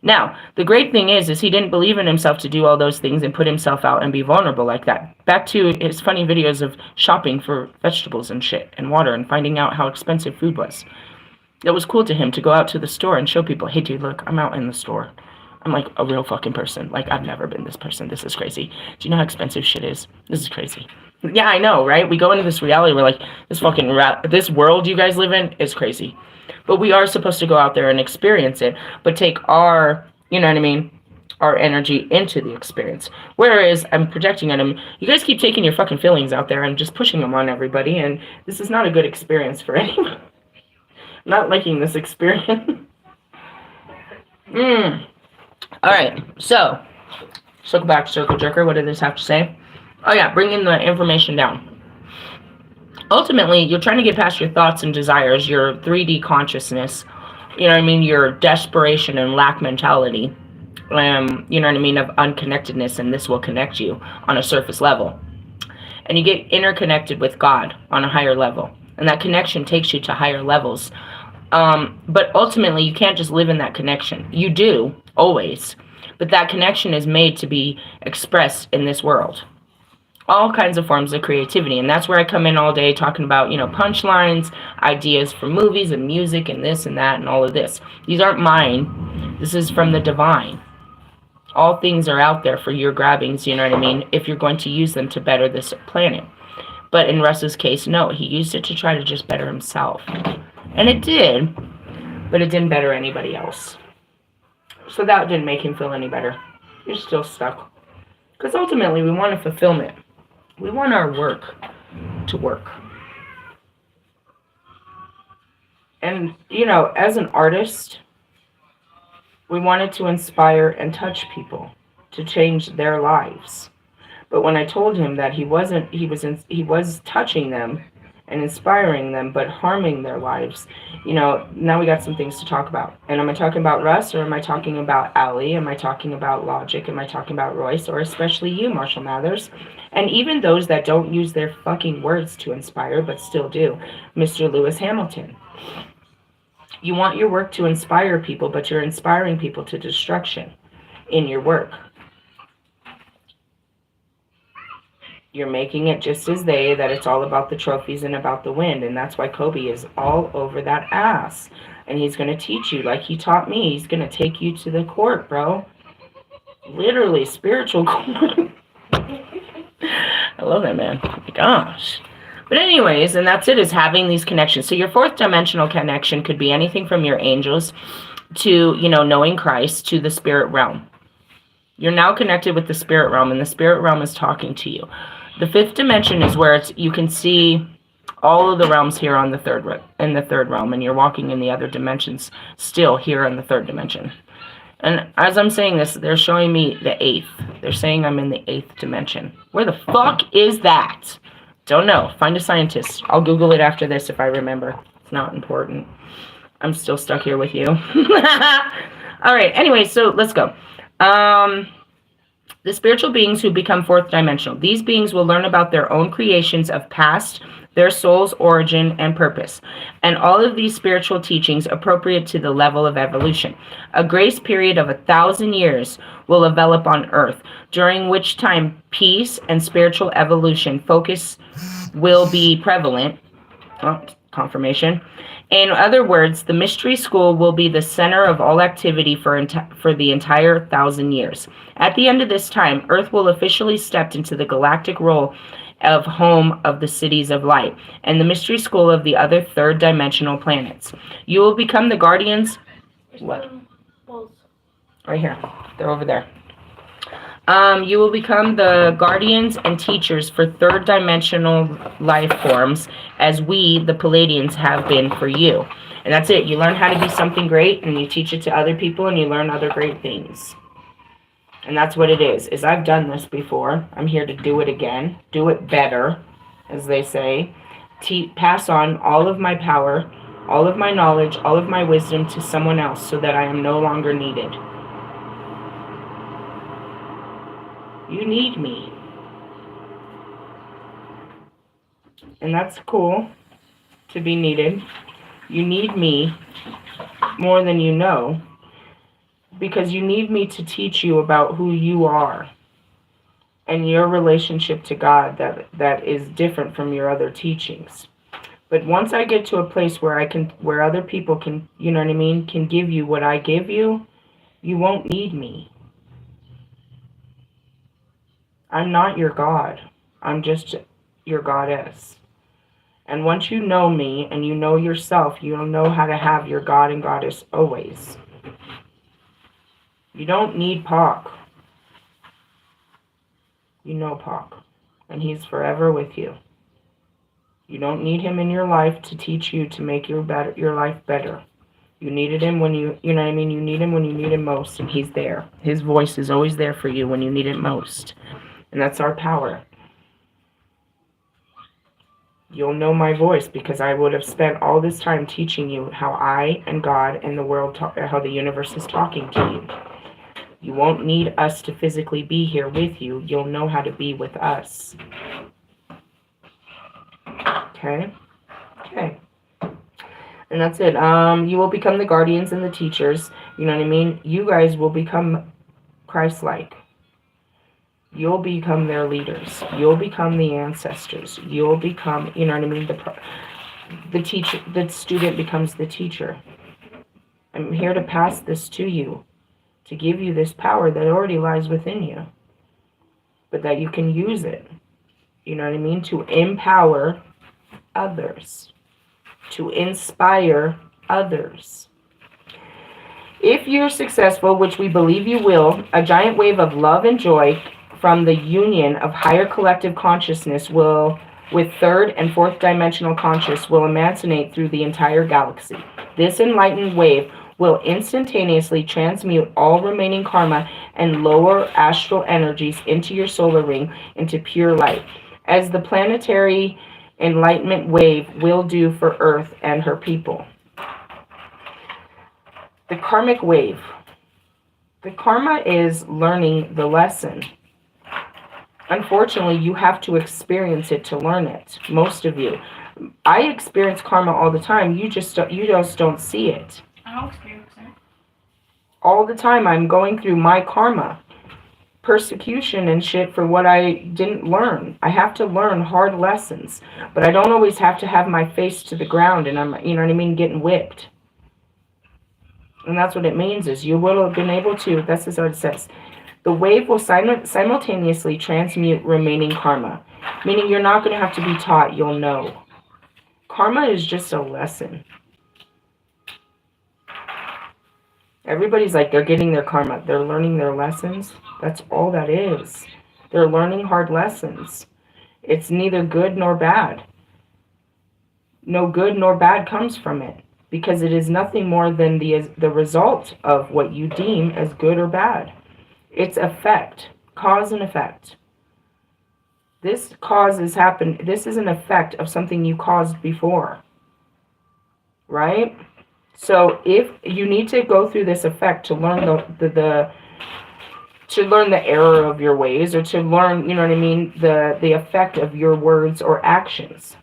Now, the great thing is he didn't believe in himself to do all those things and put himself out and be vulnerable like that. Back to his funny videos of shopping for vegetables and shit and water and finding out how expensive food was. It was cool to him to go out to the store and show people, hey, dude, look, I'm out in the store. I'm like a real fucking person. Like, I've never been this person. This is crazy. Do you know how expensive shit is? This is crazy. Yeah, I know, right? We go into this reality where, like, this world you guys live in is crazy. But we are supposed to go out there and experience it, but take our, our energy into the experience. Whereas I'm projecting on them, you guys keep taking your fucking feelings out there and just pushing them on everybody, and this is not a good experience for anyone. Not liking this experience. Alright, so circle back, circle jerker. What did this have to say? Oh yeah, bringing the information down. Ultimately, you're trying to get past your thoughts and desires, your 3D consciousness, your desperation and lack mentality, of unconnectedness, and this will connect you on a surface level. and you get interconnected with God on a higher level. And that connection takes you to higher levels. But ultimately, you can't just live in that connection. You do, always. But that connection is made to be expressed in this world. All kinds of forms of creativity. And that's where I come in all day talking about, punchlines, ideas for movies and music and this and that and all of this. These aren't mine. This is from the divine. All things are out there for your grabbings, you know what I mean, if you're going to use them to better this planet. But in Russ's case, no, he used it to try to just better himself. And it did, but it didn't better anybody else. So that didn't make him feel any better. You're still stuck. Because ultimately, we want a fulfillment. We want our work to work. And, as an artist, we wanted to inspire and touch people to change their lives. But when I told him that he was touching them and inspiring them, but harming their lives, now we got some things to talk about. And am I talking about Russ, or am I talking about Allie? Am I talking about Logic? Am I talking about Royce? Or especially you, Marshall Mathers? And even those that don't use their fucking words to inspire, but still do, Mr. Lewis Hamilton. You want your work to inspire people, but you're inspiring people to destruction in your work. You're making it just as that it's all about the trophies and about the wind. And that's why Kobe is all over that ass. And he's going to teach you like he taught me. He's going to take you to the court, bro. Literally, spiritual court. I love that, man. Oh my gosh. But anyways, and that's it, is having these connections. So your fourth dimensional connection could be anything from your angels to, knowing Christ, to the spirit realm. You're now connected with the spirit realm, and the spirit realm is talking to you. The fifth dimension is where you can see all of the realms here on the third realm, and you're walking in the other dimensions still here in the third dimension. And as I'm saying this, they're showing me the eighth. They're saying I'm in the eighth dimension. Where the fuck is that? Don't know. Find a scientist. I'll Google it after this if I remember. It's not important. I'm still stuck here with you. All right. Anyway, so let's go. The spiritual beings who become fourth dimensional. These beings will learn about their own creations of past, their soul's origin and purpose, and all of these spiritual teachings appropriate to the level of evolution. A grace period of 1,000 years will develop on Earth, during which time peace and spiritual evolution focus will be prevalent. Oh, confirmation. In other words, the mystery school will be the center of all activity for the entire 1,000 years. At the end of this time, Earth will officially step into the galactic role of home of the cities of light and the mystery school of the other third dimensional planets. You will become the guardians. What? Right here. They're over there. You will become the guardians and teachers for third dimensional life forms, as we, the Palladians, have been for you. And that's it. You learn how to be something great, and you teach it to other people, and you learn other great things. And that's what it is I've done this before. I'm here to do it again. Do it better, as they say. Pass on all of my power, all of my knowledge, all of my wisdom to someone else so that I am no longer needed. You need me. And that's cool, to be needed. You need me more than you know, because you need me to teach you about who you are and your relationship to God that is different from your other teachings. But once I get to a place where other people can, can give you what I give you, you won't need me. I'm not your God. I'm just your goddess. And once you know me and you know yourself, you'll know how to have your God and goddess always. You don't need Pac. You know Pac. And he's forever with you. You don't need him in your life to teach you to make your life better. You needed him when you know what I mean? You need him when you need him most, and he's there. His voice is always there for you when you need it most. And that's our power. You'll know my voice because I would have spent all this time teaching you how I and God and the world, how the universe is talking to you. You won't need us to physically be here with you. You'll know how to be with us. Okay? Okay. And that's it. You will become the guardians and the teachers. You know what I mean? You guys will become Christ-like. You'll become their leaders. You'll become the ancestors. You'll become, you know what I mean? The teacher, the student becomes the teacher. I'm here to pass this to you, to give you this power that already lies within you, but that you can use it. You know what I mean? To empower others, to inspire others. If you're successful, which we believe you will, a giant wave of love and joy from the union of higher collective consciousness will, with third and fourth dimensional conscious, will emanate through the entire galaxy. This enlightened wave will instantaneously transmute all remaining karma and lower astral energies into your solar ring into pure light, as the planetary enlightenment wave will do for Earth and her people. The karmic wave. The karma is learning the lesson. Unfortunately, you have to experience it to learn it. Most of you. I experience karma all the time. You just don't see it. I'll experience it. All the time I'm going through my karma. Persecution and shit for what I didn't learn. I have to learn hard lessons. But I don't always have to have my face to the ground and I'm, you know what I mean, getting whipped. And that's what it means is you will have been able to, this is what it says. The wave will simultaneously transmute remaining karma. Meaning you're not going to have to be taught, you'll know. Karma is just a lesson. Everybody's like, they're getting their karma. They're learning their lessons. That's all that is. They're learning hard lessons. It's neither good nor bad. No good nor bad comes from it. Because it is nothing more than the result of what you deem as good or bad. It's effect. Cause and effect. This causes happen. This is an effect of something you caused before. Right? So if you need to go through this effect to learn to learn the error of your ways, or to learn, you know what I mean, the effect of your words or actions.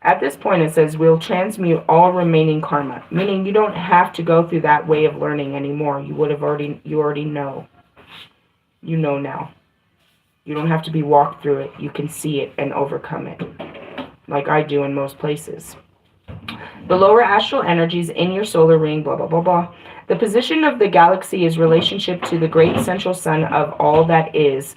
At this point it says we'll transmute all remaining karma, meaning you don't have to go through that way of learning anymore. You already know. You know now. You don't have to be walked through it. You can see it and overcome it, like I do in most places. The lower astral energies in your solar ring, blah, blah, blah, blah. The position of the galaxy is relationship to the great central sun of all that is,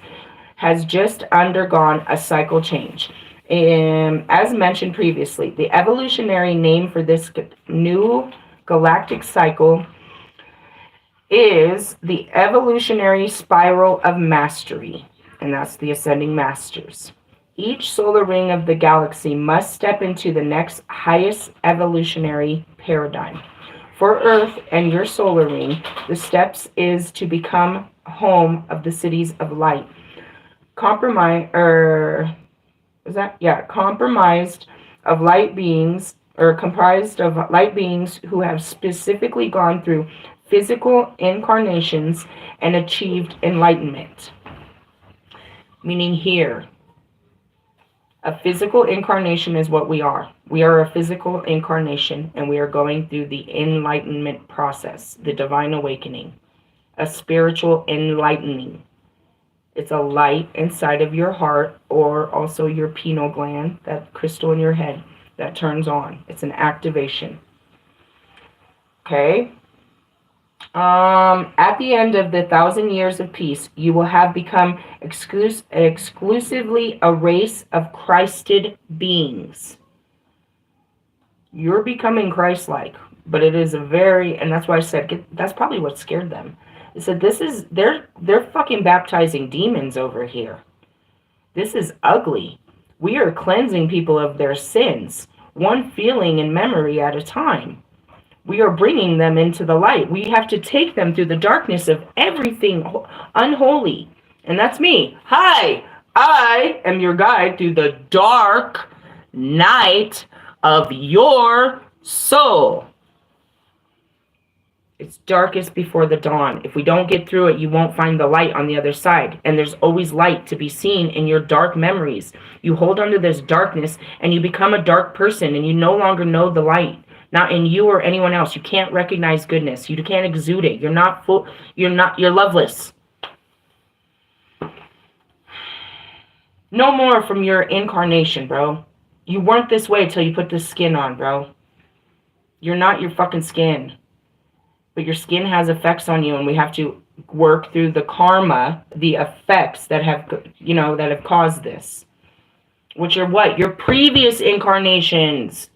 has just undergone a cycle change. As mentioned previously, the evolutionary name for this new galactic cycle is the evolutionary spiral of mastery, and that's the ascending masters. Each solar ring of the galaxy must step into the next highest evolutionary paradigm. For Earth and your solar ring, the steps is to become home of the cities of light. Compromised of light beings, or comprised of light beings who have specifically gone through physical incarnations and achieved enlightenment. Meaning here, a physical incarnation is what we are. We are a physical incarnation, and we are going through the enlightenment process, the divine awakening, a spiritual enlightening. It's a light inside of your heart, or also your pineal gland, that crystal in your head, that turns on. It's an activation. Okay? At the end of the 1,000 years of peace, you will have become exclusively a race of Christed beings. You're becoming Christ-like, but it is a very, and that's why I said, that's probably what scared them. They said, they're fucking baptizing demons over here. This is ugly. We are cleansing people of their sins, one feeling and memory at a time. We are bringing them into the light. We have to take them through the darkness of everything unholy. And that's me. Hi, I am your guide through the dark night of your soul. It's darkest before the dawn. If we don't get through it, you won't find the light on the other side. And there's always light to be seen in your dark memories. You hold onto this darkness and you become a dark person and you no longer know the light. Not in you or anyone else. You can't recognize goodness. You can't exude it. You're not full. You're loveless. No more from your incarnation, bro. You weren't this way till you put this skin on, bro. You're not your fucking skin. But your skin has effects on you, and we have to work through the karma, the effects that have, that have caused this. Which are what? Your previous incarnations.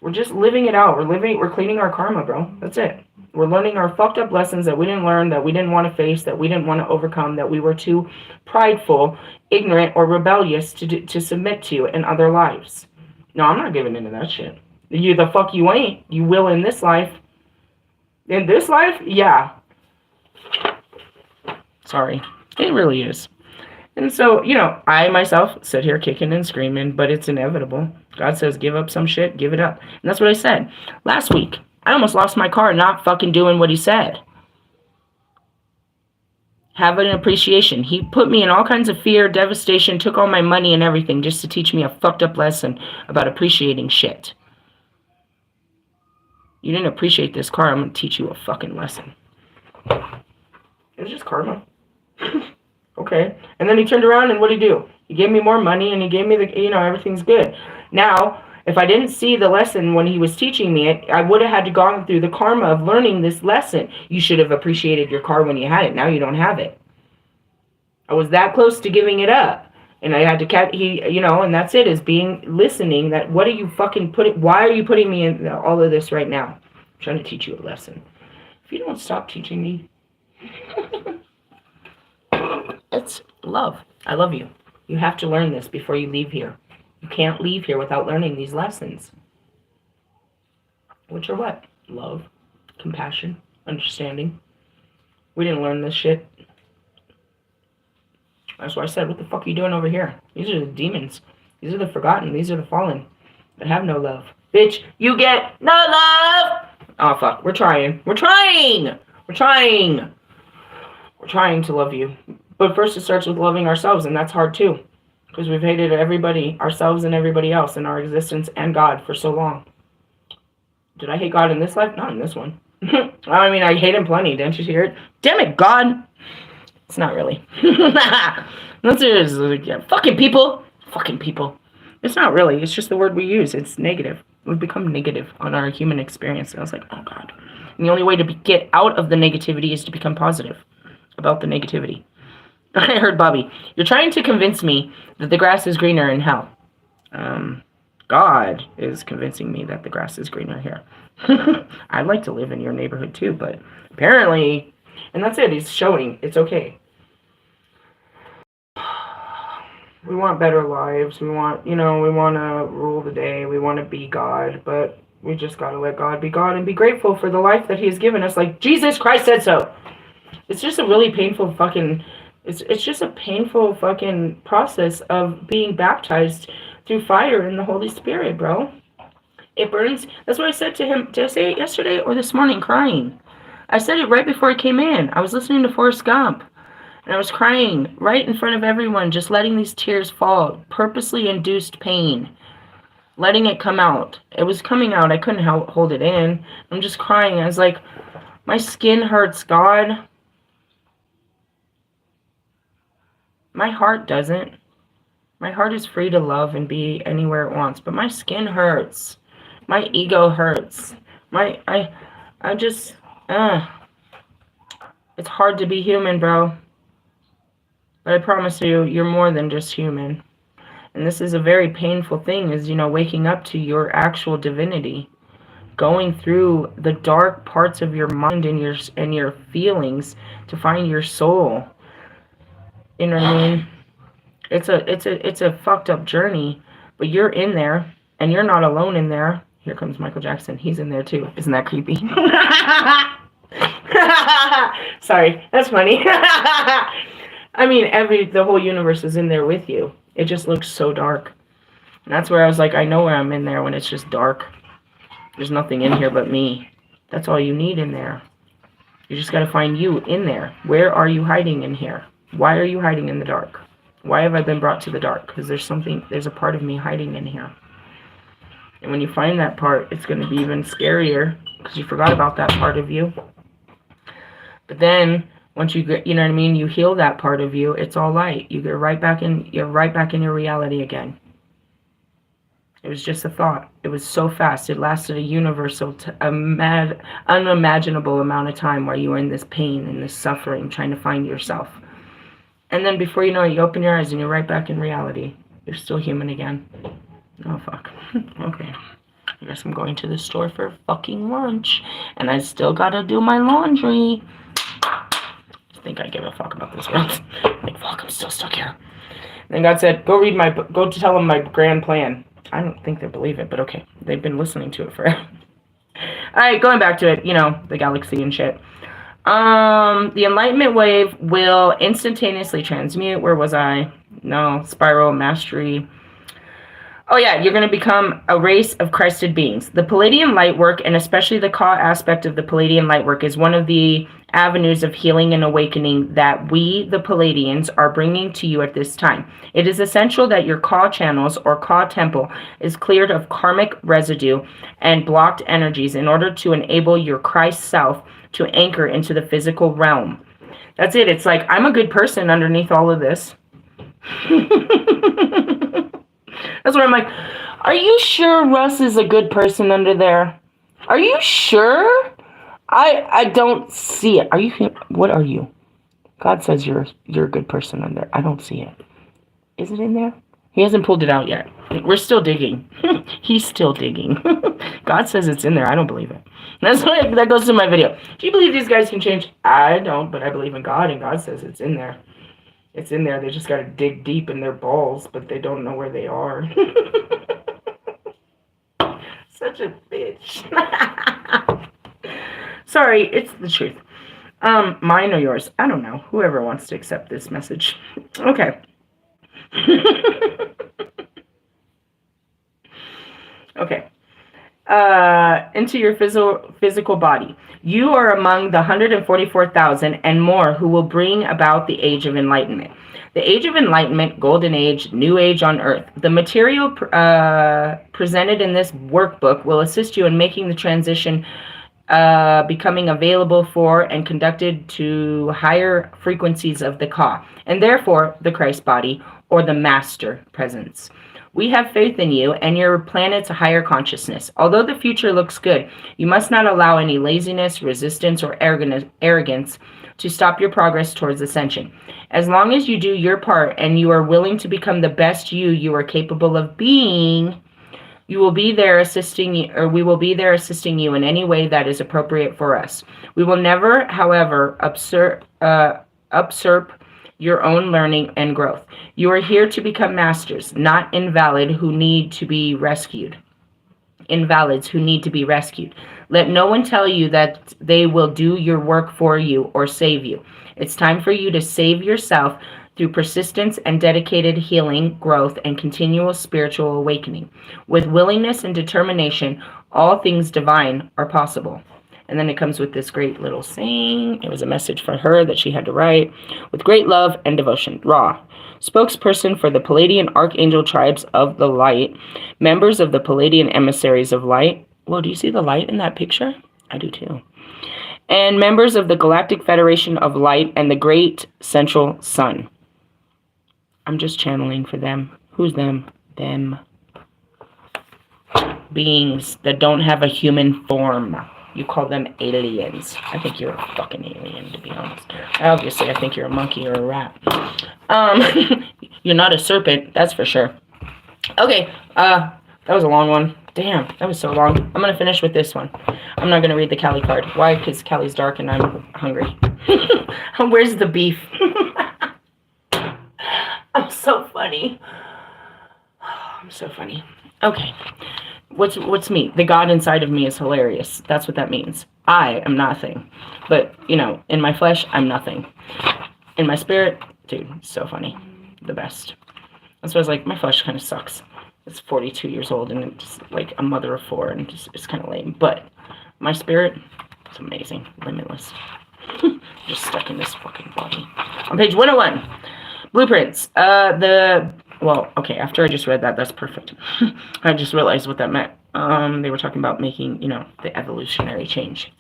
We're just living it out. We're cleaning our karma, bro. That's it. We're learning our fucked up lessons that we didn't learn, that we didn't want to face, that we didn't want to overcome, that we were too prideful, ignorant, or rebellious to submit to in other lives. No, I'm not giving into that shit. The fuck you ain't. You will in this life. In this life? Yeah. Sorry. It really is. And so, I myself sit here kicking and screaming, but it's inevitable. God says, give up some shit, give it up. And that's what I said. Last week, I almost lost my car not fucking doing what he said. Have an appreciation. He put me in all kinds of fear, devastation, took all my money and everything just to teach me a fucked up lesson about appreciating shit. You didn't appreciate this car, I'm going to teach you a fucking lesson. It was just karma. Okay. And then he turned around and what did he do? He gave me more money and he gave me everything's good. Now, if I didn't see the lesson when he was teaching me it, I would have had to go through the karma of learning this lesson. You should have appreciated your car when you had it. Now you don't have it. I was that close to giving it up. And I had to and that's it, is listening, that what are you fucking why are you putting me in all of this right now? I'm trying to teach you a lesson. If you don't stop teaching me, it's love. I love you. You have to learn this before you leave here. You can't leave here without learning these lessons. Which are what? Love, compassion, understanding. We didn't learn this shit. That's why I said, what the fuck are you doing over here? These are the demons. These are the forgotten. These are the fallen that have no love. Bitch, you get no love! Oh, fuck. We're trying. We're trying! We're trying! We're trying to love you. But first it starts with loving ourselves, and that's hard too. Because we've hated everybody, ourselves and everybody else in our existence and God for so long. Did I hate God in this life? Not in this one. I mean, I hate him plenty. Didn't you hear it? Damn it, God! It's not really. That's it. Yeah, fucking people. Fucking people. It's not really. It's just the word we use. It's negative. We've become negative on our human experience. And I was like, oh, God. And the only way to get out of the negativity is to become positive about the negativity. I heard Bobby, you're trying to convince me that the grass is greener in hell. God is convincing me that the grass is greener here. I'd like to live in your neighborhood too, but apparently, and that's it, he's showing it's okay. We want better lives. We want to rule the day. We want to be God, but we just got to let God be God and be grateful for the life that he has given us, like Jesus Christ said so. It's just a really painful fucking... It's just a painful fucking process of being baptized through fire in the Holy Spirit, bro. It burns. That's what I said to him. Did I say it yesterday or this morning, crying? I said it right before I came in. I was listening to Forrest Gump. And I was crying right in front of everyone, just letting these tears fall. Purposely induced pain. Letting it come out. It was coming out. I couldn't hold it in. I'm just crying. I was like, my skin hurts, God. My heart doesn't. My heart is free to love and be anywhere it wants. But my skin hurts. My ego hurts. It's hard to be human, bro. But I promise you, you're more than just human. And this is a very painful thing, is, waking up to your actual divinity. Going through the dark parts of your mind and your feelings to find your soul. You know what I mean? It's a fucked up journey, but you're in there, and you're not alone in there. Here comes Michael Jackson. He's in there too. Isn't that creepy? Sorry, that's funny. I mean, the whole universe is in there with you. It just looks so dark. And that's where I was like, I know where I'm in there when it's just dark. There's nothing in here but me. That's all you need in there. You just got to find you in there. Where are you hiding in here? Why are you hiding in the dark? Why have I been brought to the dark? Because there's a part of me hiding in here. And when you find that part, it's going to be even scarier because you forgot about that part of you. But then once you get, you know what I mean, you heal that part of you, it's all light. You're right back in your reality again. It was just a thought. It was so fast. It lasted a universal, unimaginable amount of time while you were in this pain and this suffering, trying to find yourself. And then before you know it, you open your eyes and you're right back in reality. You're still human again. Oh, fuck. Okay. I guess I'm going to the store for fucking lunch. And I still gotta do my laundry. I think I give a fuck about this world. Like, fuck, I'm still stuck here. And then God said, go to tell them my grand plan. I don't think they believe it, but okay. They've been listening to it forever. Alright, going back to it, you know, the galaxy and shit. The enlightenment wave will instantaneously transmute. Where was I? No, spiral, mastery. Oh yeah, you're going to become a race of Christed beings. The Palladian light work, and especially the Ka aspect of the Palladian light work, is one of the avenues of healing and awakening that we, the Palladians, are bringing to you at this time. It is essential that your Ka channels or Ka temple is cleared of karmic residue and blocked energies in order to enable your Christ self to anchor into the physical realm. That's it. It's like, I'm a good person underneath all of this. That's where I'm like, are you sure Russ is a good person under there? Are you sure? I don't see it. Are you? What are you? God says you're a good person under there. I don't see it. Is it in there? He hasn't pulled it out yet. We're still digging. He's still digging. God says it's in there. I don't believe it. That's why that goes to my video. Do you believe these guys can change? I don't, but I believe in God, and God says it's in there. It's in there. They just got to dig deep in their balls, but they don't know where they are. Such a bitch. Sorry, it's the truth. Mine or yours? I don't know. Whoever wants to accept this message. Okay. Okay. Into your physical body. You are among the 144,000 and more who will bring about the Age of Enlightenment. The Age of Enlightenment, Golden Age, New Age on Earth. The material presented in this workbook will assist you in making the transition, becoming available for and conducted to higher frequencies of the Ka, and therefore the Christ body or the Master Presence. We have faith in you and your planet's higher consciousness. Although the future looks good, you must not allow any laziness, resistance, or arrogance to stop your progress towards ascension. As long as you do your part and you are willing to become the best you are capable of being, you will be there assisting you, or we will be there assisting you in any way that is appropriate for us. We will never, however, usurp your own learning and growth. You are here to become masters, not invalids who need to be rescued. Let no one tell you that they will do your work for you or save you. It's time for you to save yourself through persistence and dedicated healing, growth, and continual spiritual awakening. With willingness and determination, all things divine are possible. And then it comes with this great little saying. It was a message for her that she had to write. With great love and devotion. Ra, spokesperson for the Palladian Archangel Tribes of the Light, members of the Palladian Emissaries of Light. Whoa, do you see the light in that picture? I do too. And members of the Galactic Federation of Light and the Great Central Sun. I'm just channeling for them. Who's them? Them. Beings that don't have a human form. You call them aliens. I think you're a fucking alien, to be honest. Obviously, I think you're a monkey or a rat. You're not a serpent, that's for sure. Okay, that was a long one. Damn, that was so long. I'm going to finish with this one. I'm not going to read the Callie card. Why? Because Callie's dark and I'm hungry. Where's the beef? I'm so funny. I'm so funny. Okay. What's me? The God inside of me is hilarious. That's what that means. I am nothing. But, you know, in my flesh, I'm nothing. In my spirit, dude, it's so funny. The best. That's why I was like, my flesh kind of sucks. It's 42 years old and it's like a mother of four and it's kind of lame. But My spirit, it's amazing, limitless. Just stuck in this fucking body. On page 101, blueprints. Well, okay, after I just read that, that's perfect. I just realized what that meant. They were talking about making, the evolutionary change.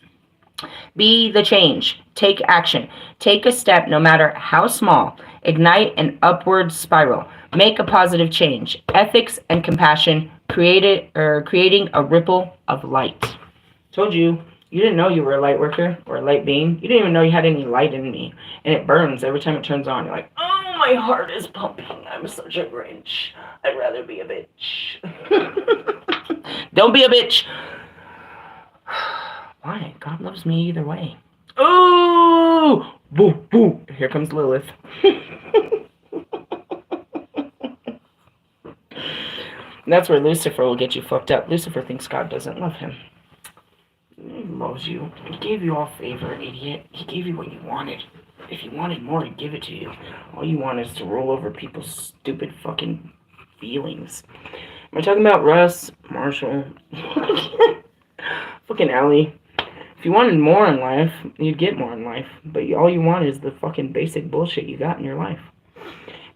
Be the change. Take action. Take a step, no matter how small. Ignite an upward spiral. Make a positive change. Ethics and compassion. Creating a ripple of light. Told you. You didn't know you were a light worker or a light being. You didn't even know you had any light in me. And it burns every time it turns on. You're like, oh, my heart is pumping. I'm such a Grinch. I'd rather be a bitch. Don't be a bitch. Why? God loves me either way. Oh! Boo, boo. Here comes Lilith. That's where Lucifer will get you fucked up. Lucifer thinks God doesn't love him. He loves you. He gave you all favor, idiot. He gave you what you wanted. If you wanted more, he'd give it to you. All you want is to roll over people's stupid fucking feelings. Am I talking about Russ, Marshall, fucking Allie? If you wanted more in life, you'd get more in life. But all you want is the fucking basic bullshit you got in your life.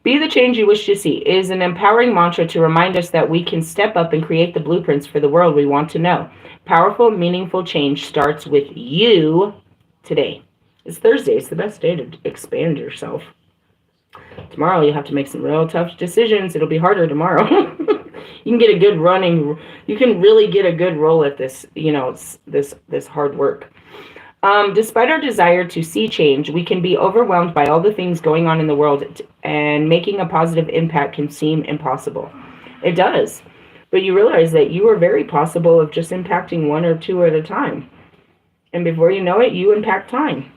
Be the change you wish to see is an empowering mantra to remind us that we can step up and create the blueprints for the world we want to know. Powerful, meaningful change starts with you today. It's Thursday. It's the best day to expand yourself. Tomorrow you have to make some real tough decisions. It'll be harder tomorrow. You can get a good running. You can really get a good roll at this. This hard work. Despite our desire to see change, we can be overwhelmed by all the things going on in the world, and making a positive impact can seem impossible. It does. But you realize that you are very possible of just impacting one or two at a time. And before you know it, you impact time.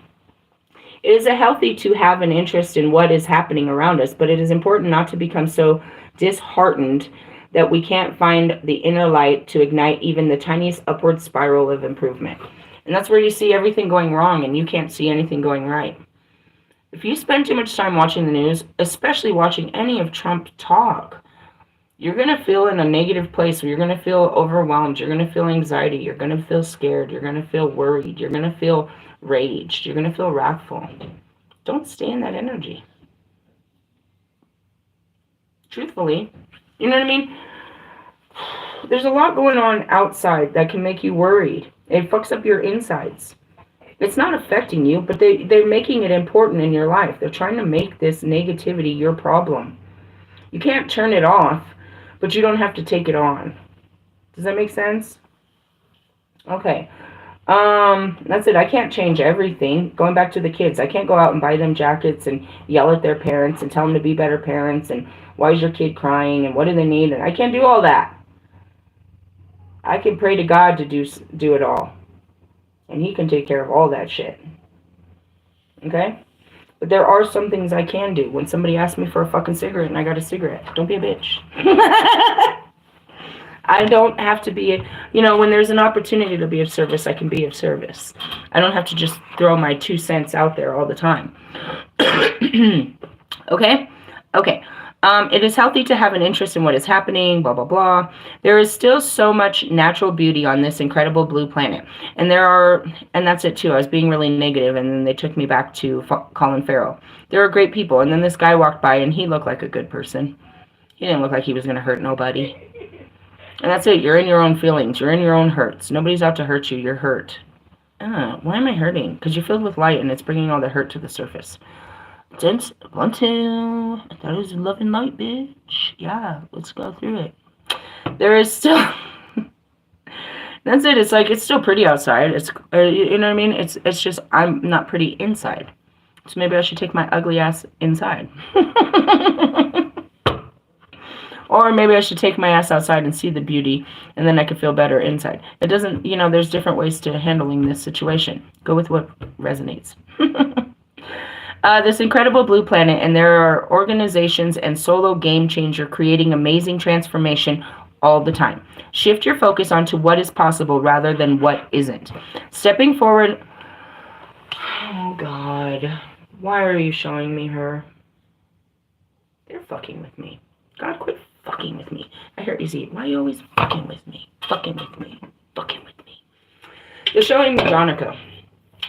It is healthy to have an interest in what is happening around us, but it is important not to become so disheartened that we can't find the inner light to ignite even the tiniest upward spiral of improvement. And that's where you see everything going wrong and you can't see anything going right. If you spend too much time watching the news, especially watching any of Trump talk, you're going to feel in a negative place where you're going to feel overwhelmed. You're going to feel anxiety. You're going to feel scared. You're going to feel worried. You're going to feel raged. You're going to feel wrathful. Don't stay in that energy. Truthfully, you know what I mean? There's a lot going on outside that can make you worried. It fucks up your insides. It's not affecting you, but they're making it important in your life. They're trying to make this negativity your problem. You can't turn it off, but you don't have to take it on. Does that make sense? Okay. That's it. I can't change everything. Going back to the kids, I can't go out and buy them jackets and yell at their parents and tell them to be better parents and why is your kid crying and what do they need, and I can't do all that. I can pray to God to do it all, and he can take care of all that shit. Okay? But there are some things I can do. When somebody asks me for a fucking cigarette and I got a cigarette, don't be a bitch. I don't have to be, when there's an opportunity to be of service, I can be of service. I don't have to just throw my 2 cents out there all the time. Okay? Okay. It is healthy to have an interest in what is happening, blah, blah, blah. There is still so much natural beauty on this incredible blue planet. And that's it too. I was being really negative, and then they took me back to Colin Farrell. There are great people. And then this guy walked by, and he looked like a good person. He didn't look like he was going to hurt nobody. And that's it. You're in your own feelings. You're in your own hurts. Nobody's out to hurt you. You're hurt. Why am I hurting? Because you're filled with light, and it's bringing all the hurt to the surface. I thought it was a loving light, bitch. Yeah, let's go through it. There is still... That's it. It's like, it's still pretty outside. It's, you know what I mean? It's just, I'm not pretty inside. So maybe I should take my ugly ass inside. Or maybe I should take my ass outside and see the beauty, and then I could feel better inside. It doesn't, there's different ways to handling this situation. Go with what resonates. This incredible blue planet, and there are organizations and solo game changer creating amazing transformation all the time. Shift your focus onto what is possible rather than what isn't. Stepping forward. Oh, God. Why are you showing me her? They're fucking with me. God, quit fucking with me. I heard you see, why are you always fucking with me? Fucking with me. Fucking with me. They're showing me Jonica.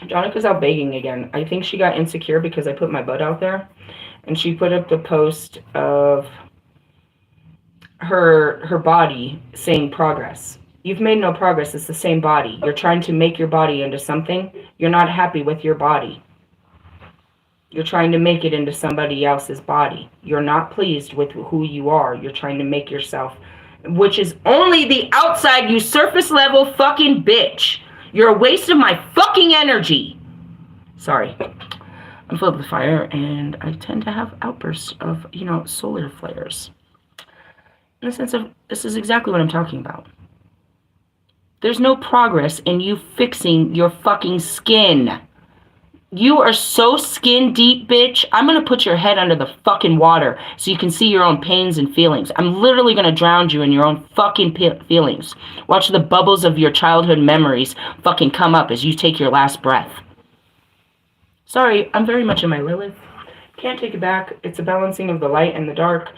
Jonica's out begging again. I think she got insecure because I put my butt out there. And she put up the post of her body saying progress. You've made no progress. It's the same body. You're trying to make your body into something. You're not happy with your body. You're trying to make it into somebody else's body. You're not pleased with who you are. You're trying to make yourself, which is only the outside, you surface level fucking bitch. You're a waste of my fucking energy. Sorry. I'm filled with fire, and I tend to have outbursts of, solar flares. In the sense of, this is exactly what I'm talking about. There's no progress in you fixing your fucking skin. You are so skin deep, bitch. I'm gonna put your head under the fucking water so you can see your own pains and feelings. I'm literally gonna drown you in your own fucking feelings. Watch the bubbles of your childhood memories fucking come up as you take your last breath. Sorry, I'm very much in my Lilith. Can't take it back. It's a balancing of the light and the dark.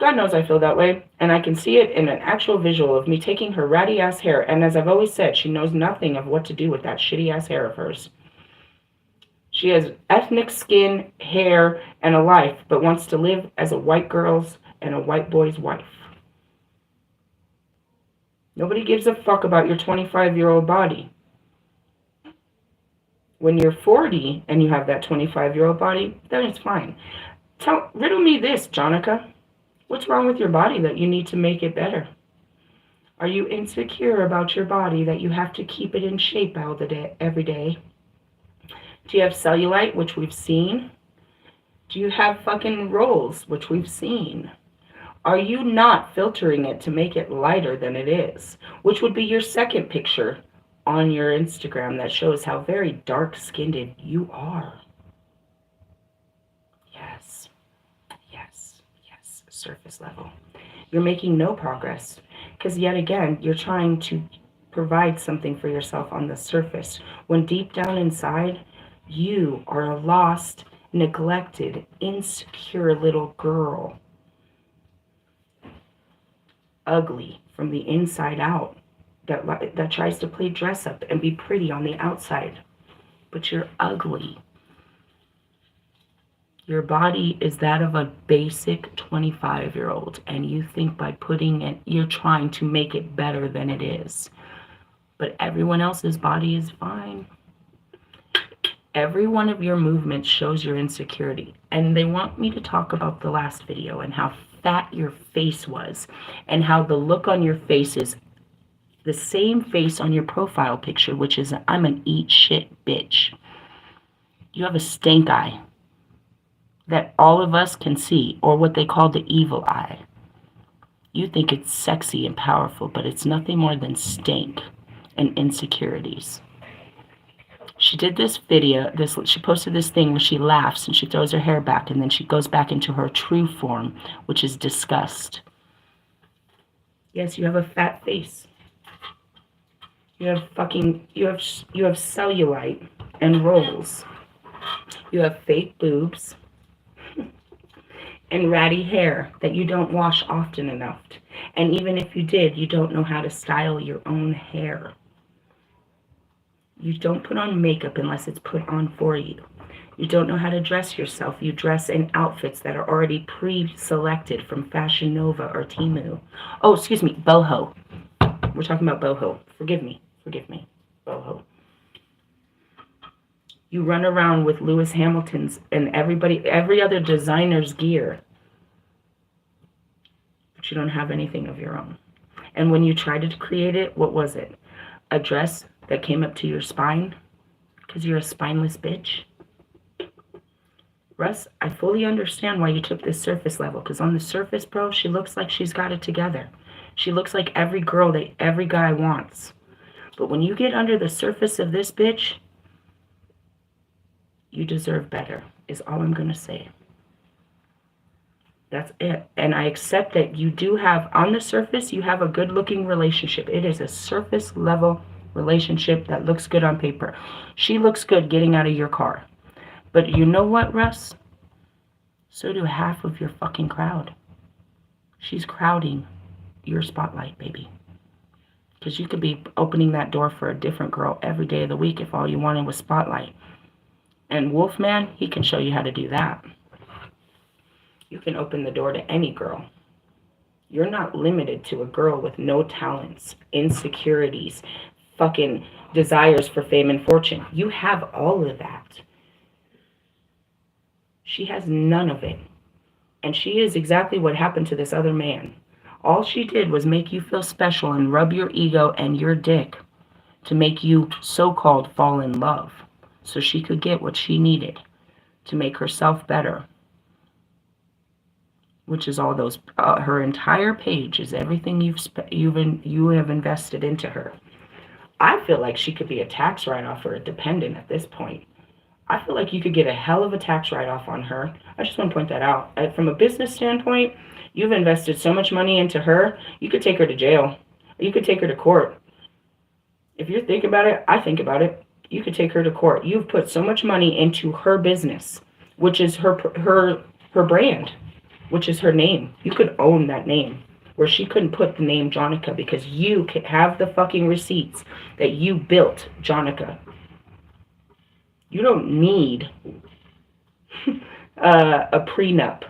God knows I feel that way, and I can see it in an actual visual of me taking her ratty ass hair, and as I've always said, she knows nothing of what to do with that shitty ass hair of hers. She has ethnic skin, hair, and a life, but wants to live as a white girl's and a white boy's wife. Nobody gives a fuck about your 25-year-old body. When you're 40 and you have that 25-year-old body, then it's fine. Riddle me this, Jonica. What's wrong with your body that you need to make it better? Are you insecure about your body that you have to keep it in shape every day? Do you have cellulite, which we've seen? Do you have fucking rolls, which we've seen? Are you not filtering it to make it lighter than it is? Which would be your second picture on your Instagram that shows how very dark-skinned you are. Yes. Surface level. You're making no progress because yet again, you're trying to provide something for yourself on the surface when deep down inside, you are a lost, neglected, insecure little girl. Ugly from the inside out that tries to play dress up and be pretty on the outside. But you're ugly. Your body is that of a basic 25-year-old, and you think by putting it, you're trying to make it better than it is. But everyone else's body is fine. Every one of your movements shows your insecurity. And they want me to talk about the last video and how fat your face was and how the look on your face is the same face on your profile picture, which is I'm an eat shit bitch. You have a stank eye that all of us can see, or what they call the evil eye. You think it's sexy and powerful, but it's nothing more than stink and insecurities. She did this video, she posted this thing where she laughs and she throws her hair back and then she goes back into her true form, which is disgust. Yes, you have a fat face. You have cellulite and rolls. You have fake boobs and ratty hair that you don't wash often enough. And even if you did, you don't know how to style your own hair. You don't put on makeup unless it's put on for you. You don't know how to dress yourself. You dress in outfits that are already pre-selected from Fashion Nova or Temu. Oh, excuse me, boho. We're talking about boho. Forgive me, boho. You run around with Lewis Hamilton's and every other designer's gear, but you don't have anything of your own. And when you tried to create it, what was it? A dress that came up to your spine? Because you're a spineless bitch? Russ, I fully understand why you took this surface level, because on the surface, bro, she looks like she's got it together. She looks like every girl that every guy wants. But when you get under the surface of this bitch, you deserve better, is all I'm going to say. That's it. And I accept that you do have, on the surface, you have a good-looking relationship. It is a surface-level relationship that looks good on paper. She looks good getting out of your car. But you know what, Russ? So do half of your fucking crowd. She's crowding your spotlight, baby. Because you could be opening that door for a different girl every day of the week if all you wanted was spotlight. And Wolfman, he can show you how to do that. You can open the door to any girl. You're not limited to a girl with no talents, insecurities, fucking desires for fame and fortune. You have all of that. She has none of it. And she is exactly what happened to this other man. All she did was make you feel special and rub your ego and your dick to make you so-called fall in love so she could get what she needed to make herself better. Which is all those, her entire page is everything you have invested into her. I feel like she could be a tax write-off or a dependent at this point. I feel like you could get a hell of a tax write-off on her. I just want to point that out. From a business standpoint, you've invested so much money into her, you could take her to jail. You could take her to court. If you think about it, I think about it. You could take her to court. You've put so much money into her business, which is her brand, which is her name. You could own that name, where she couldn't put the name Jonica because you could have the fucking receipts that you built Jonica. You don't need a prenup.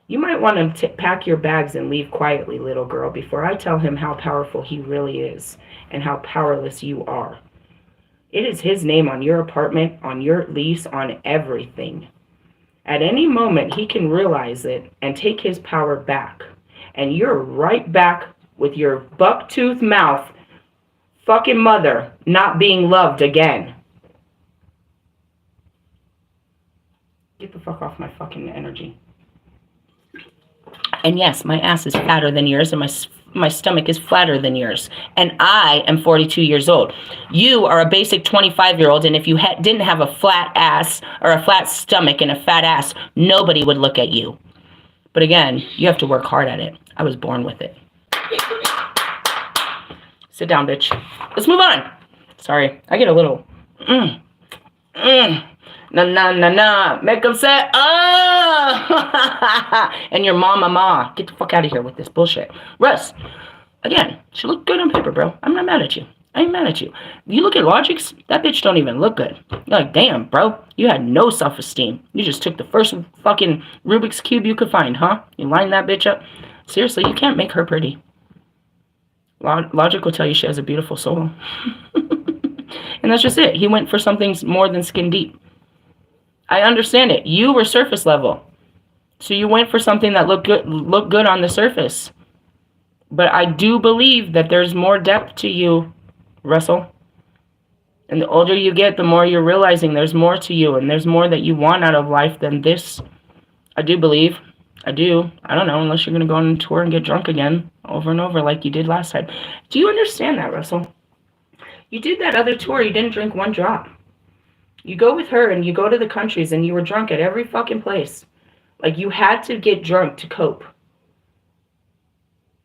You might want to pack your bags and leave quietly, little girl, before I tell him how powerful he really is and how powerless you are. It is his name on your apartment, on your lease, on everything. At any moment, he can realize it and take his power back. And you're right back with your buck-toothed mouth fucking mother not being loved again. Get the fuck off my fucking energy. And yes, my ass is fatter than yours, and my stomach is flatter than yours. And I am 42 years old. You are a basic 25-year-old, and if you didn't have a flat ass or a flat stomach and a fat ass, nobody would look at you. But again, you have to work hard at it. I was born with it. Sit down, bitch. Let's move on. Sorry, I get a little... Na. Make them say, oh! And your mama. Get the fuck out of here with this bullshit. Russ, again, she looked good on paper, bro. I'm not mad at you. I ain't mad at you. You look at Logics, that bitch don't even look good. You're like, damn, bro. You had no self-esteem. You just took the first fucking Rubik's Cube you could find, huh? You lined that bitch up. Seriously, you can't make her pretty. Logic will tell you she has a beautiful soul. And that's just it. He went for something more than skin deep. I understand it. You were surface level. So you went for something that looked good on the surface. But I do believe that there's more depth to you, Russell. And the older you get, the more you're realizing there's more to you. And there's more that you want out of life than this. I do believe. I do. I don't know, unless you're going to go on a tour and get drunk again over and over like you did last time. Do you understand that, Russell? You did that other tour. You didn't drink one drop. You go with her and you go to the countries and you were drunk at every fucking place. Like you had to get drunk to cope.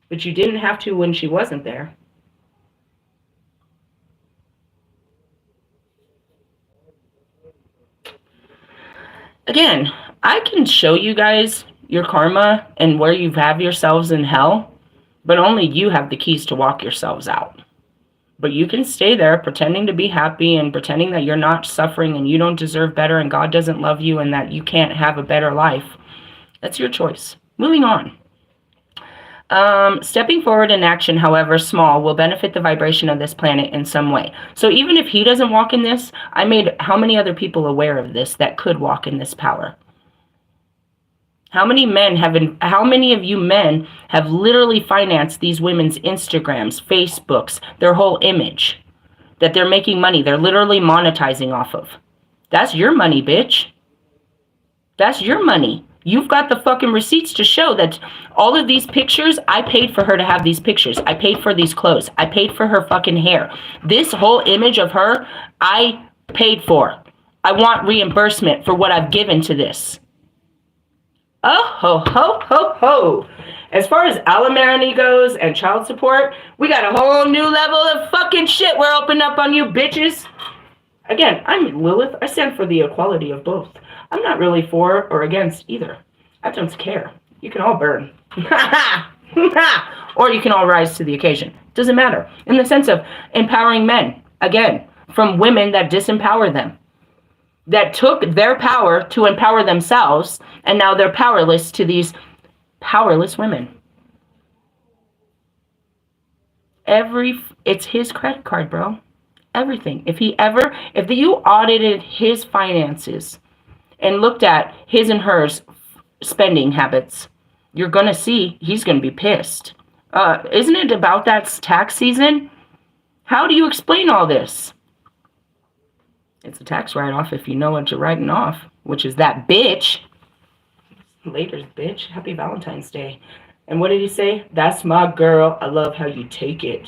But you didn't have to when she wasn't there. Again, I can show you guys your karma and where you have yourselves in hell, but only you have the keys to walk yourselves out. But you can stay there pretending to be happy and pretending that you're not suffering and you don't deserve better and God doesn't love you and that you can't have a better life. That's your choice. Moving on. Stepping forward in action, however small, will benefit the vibration of this planet in some way. So even if he doesn't walk in this, I made how many other people aware of this that could walk in this power? How many of you men have literally financed these women's Instagrams, Facebooks, their whole image, that they're making money, they're literally monetizing off of? That's your money, bitch. That's your money. You've got the fucking receipts to show that all of these pictures, I paid for her to have these pictures. I paid for these clothes. I paid for her fucking hair. This whole image of her, I paid for. I want reimbursement for what I've given to this. Oh, ho, ho, ho, ho. As far as alimony goes and child support, we got a whole new level of fucking shit we're opening up on you bitches. Again, I'm Lilith. I stand for the equality of both. I'm not really for or against either. I don't care. You can all burn. Or you can all rise to the occasion. Doesn't matter. In the sense of empowering men, again, from women that disempower them, that took their power to empower themselves, and now they're powerless to these powerless women. It's his credit card, bro. Everything. If you audited his finances and looked at his and hers spending habits, you're gonna see he's gonna be pissed. Isn't it about that tax season? How do you explain all this? It's a tax write-off if you know what you're writing off, which is that bitch. Later, bitch. Happy Valentine's Day. And what did he say? That's my girl. I love how you take it.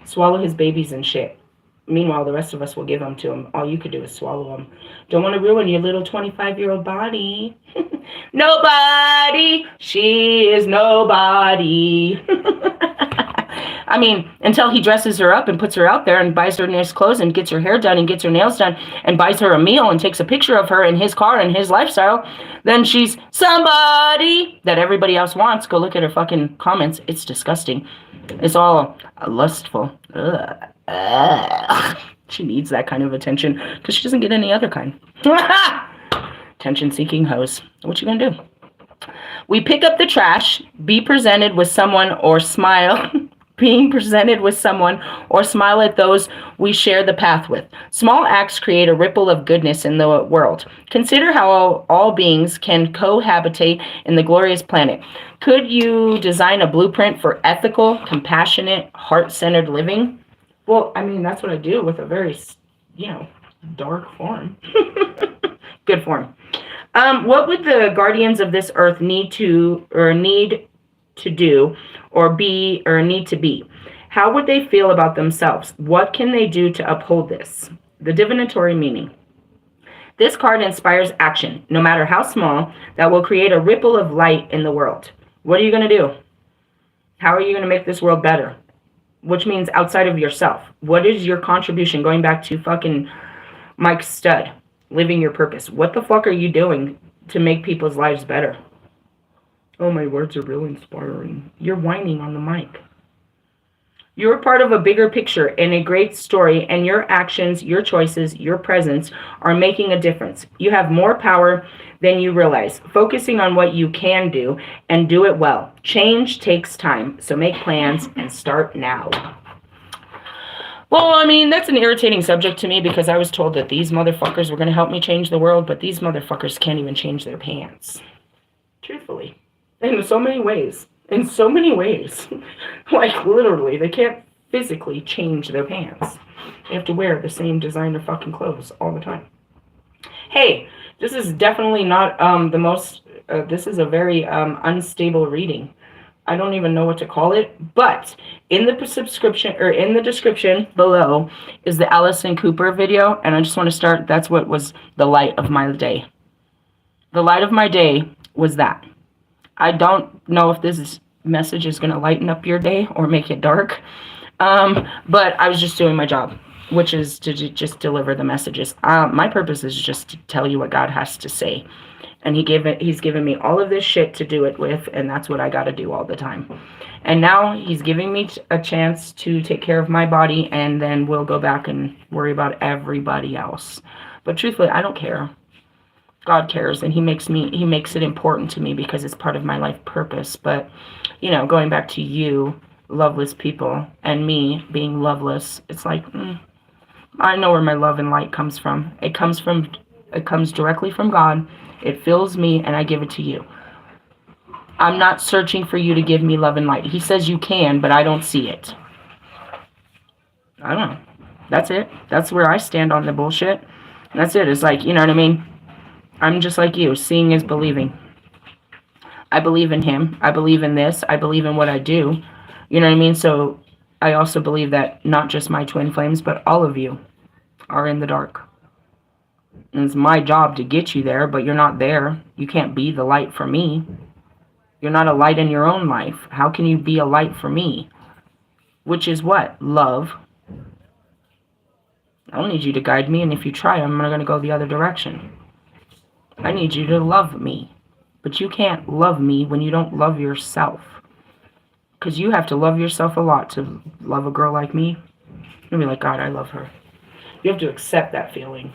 Swallow his babies and shit. Meanwhile, the rest of us will give them to him. All you could do is swallow them. Don't want to ruin your little 25-year-old body. Nobody. She is nobody. I mean, until he dresses her up and puts her out there and buys her nice clothes and gets her hair done and gets her nails done and buys her a meal and takes a picture of her in his car and his lifestyle, then she's somebody that everybody else wants. Go look at her fucking comments. It's disgusting. It's all lustful. She needs that kind of attention because she doesn't get any other kind. Attention-seeking hoes. What you gonna do? We pick up the trash, be presented with someone or smile. Being presented with someone or smile at those we share the path with. Small acts create a ripple of goodness in the world. Consider how all beings can cohabitate in the glorious planet. Could you design a blueprint for ethical, compassionate, heart-centered living? Well, I mean, that's what I do with a very, dark form. Good form. What would the guardians of this earth need to do or need to be? How would they feel about themselves? What can they do to uphold this? The divinatory meaning. This card inspires action, no matter how small, that will create a ripple of light in the world. What are you going to do? How are you going to make this world better? Which means outside of yourself. What is your contribution? Going back to fucking Mike Stud, living your purpose. What the fuck are you doing to make people's lives better? Oh, my words are real inspiring. You're whining on the mic. You're part of a bigger picture and a great story, and your actions, your choices, your presence are making a difference. You have more power than you realize. Focusing on what you can do and do it well. Change takes time, so make plans and start now. Well, I mean, that's an irritating subject to me because I was told that these motherfuckers were going to help me change the world, but these motherfuckers can't even change their pants. Truthfully. In so many ways. Like, literally, they can't physically change their pants. They have to wear the same designer fucking clothes all the time. Hey, this is definitely not this is a very unstable reading. I don't even know what to call it, but in the subscription, or in the description below, is the Allison Cooper video, and I just want to start, that's what was the light of my day. The light of my day was that. I don't know if this message is going to lighten up your day or make it dark, but I was just doing my job, which is to just deliver the messages. My purpose is just to tell you what God has to say. And he's given me all of this shit to do it with, and that's what I got to do all the time. And now he's giving me a chance to take care of my body, and then we'll go back and worry about everybody else. But truthfully, I don't care. God cares, and he makes it important to me because it's part of my life purpose. But, going back to you, loveless people, and me being loveless, it's like, I know where my love and light comes from. It comes directly from God. It fills me, and I give it to you. I'm not searching for you to give me love and light. He says you can, but I don't see it. I don't know. That's it. That's where I stand on the bullshit. That's it. It's like, you know what I mean? I'm just like you. Seeing is believing. I believe in him. I believe in this. I believe in what I do. You know what I mean? So I also believe that not just my twin flames, but all of you are in the dark. And it's my job to get you there, but you're not there. You can't be the light for me. You're not a light in your own life. How can you be a light for me? Which is what? Love. I don't need you to guide me, and if you try, I'm going to go the other direction. I need you to love me. But you can't love me when you don't love yourself. Because you have to love yourself a lot to love a girl like me. You'll be like, God, I love her. You have to accept that feeling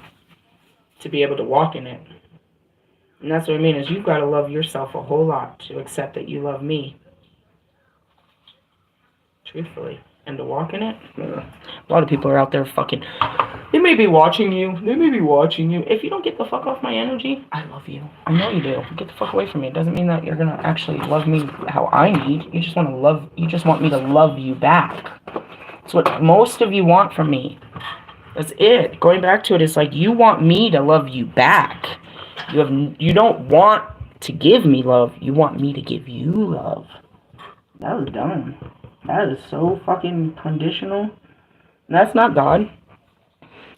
to be able to walk in it. And that's what I mean, is you've got to love yourself a whole lot to accept that you love me. Truthfully. And to walk in it, ugh. A lot of people are out there fucking, they may be watching you. They may be watching you. If you don't get the fuck off my energy, I love you. I know you do. Get the fuck away from me. It doesn't mean that you're going to actually love me how I need. You just want to love, you just want me to love you back. That's what most of you want from me. That's it. Going back to it, it's like you want me to love you back. You don't want to give me love. You want me to give you love. That was dumb. That is so fucking conditional. That's not God.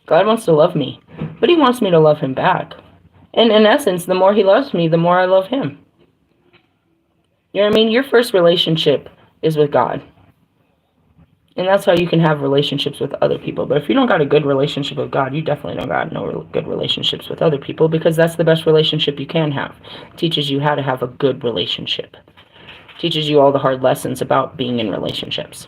God wants to love me, but he wants me to love him back. And in essence, the more he loves me, the more I love him. You know what I mean? Your first relationship is with God. And that's how you can have relationships with other people. But if you don't got a good relationship with God, you definitely don't got no good relationships with other people, because that's the best relationship you can have. It teaches you how to have a good relationship. It teaches you all the hard lessons about being in relationships.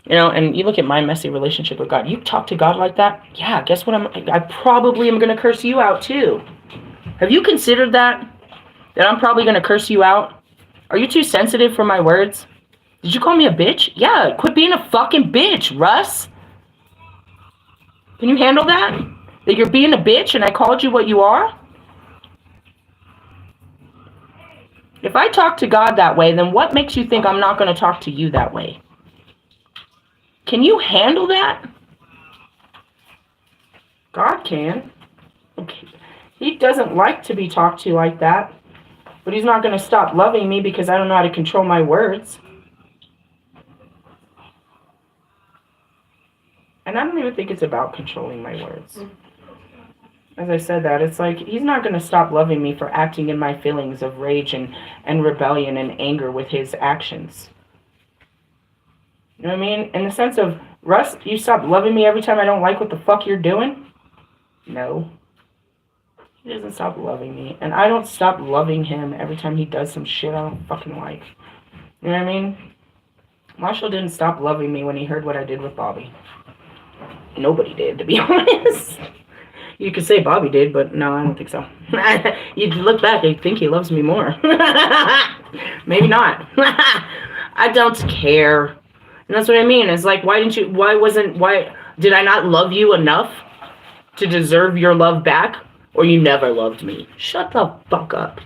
You know, and you look at my messy relationship with God. You talk to God like that? Yeah, guess what? I probably am going to curse you out too. Have you considered that? That I'm probably going to curse you out? Are you too sensitive for my words? Did you call me a bitch? Yeah, quit being a fucking bitch, Russ. Can you handle that? That you're being a bitch and I called you what you are? If I talk to God that way, then what makes you think I'm not going to talk to you that way? Can you handle that? God can. Okay. He doesn't like to be talked to like that. But he's not going to stop loving me because I don't know how to control my words. And I don't even think it's about controlling my words. As I said that, it's like he's not going to stop loving me for acting in my feelings of rage and rebellion and anger with his actions. You know what I mean? In the sense of, Russ, you stop loving me every time I don't like what the fuck you're doing? No. He doesn't stop loving me. And I don't stop loving him every time he does some shit I don't fucking like. You know what I mean? Marshall didn't stop loving me when he heard what I did with Bobby. Nobody did, to be honest. You could say Bobby did, but no, I don't think so. You look back, I think he loves me more. Maybe not. I don't care. And that's what I mean. It's like, why did I not love you enough to deserve your love back? Or you never loved me? Shut the fuck up.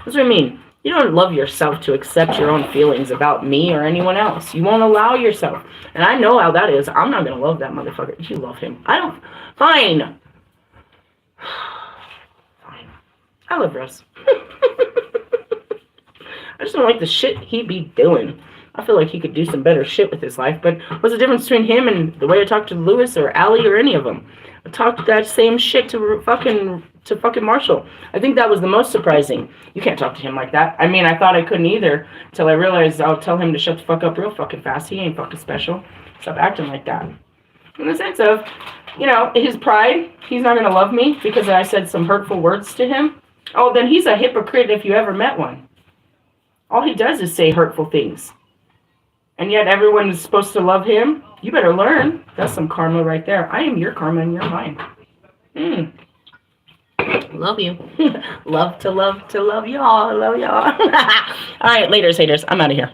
That's what I mean. You don't love yourself to accept your own feelings about me or anyone else. You won't allow yourself. And I know how that is. I'm not going to love that motherfucker. You love him. I don't. Fine. Fine. I love Russ. I just don't like the shit he be doing. I feel like he could do some better shit with his life. But what's the difference between him and the way I talk to Lewis or Allie or any of them? I talked that same shit to fucking Marshall. I think that was the most surprising. You can't talk to him like that. I mean, I thought I couldn't either until I realized I'll tell him to shut the fuck up real fucking fast. He ain't fucking special. Stop acting like that. In the sense of, you know, his pride, he's not going to love me because I said some hurtful words to him. Oh, then he's a hypocrite if you ever met one. All he does is say hurtful things. And yet everyone is supposed to love him. You better learn. That's some karma right there. I am your karma and you're mine. Love you. love y'all. Love y'all. All right, laters, haters. I'm out of here.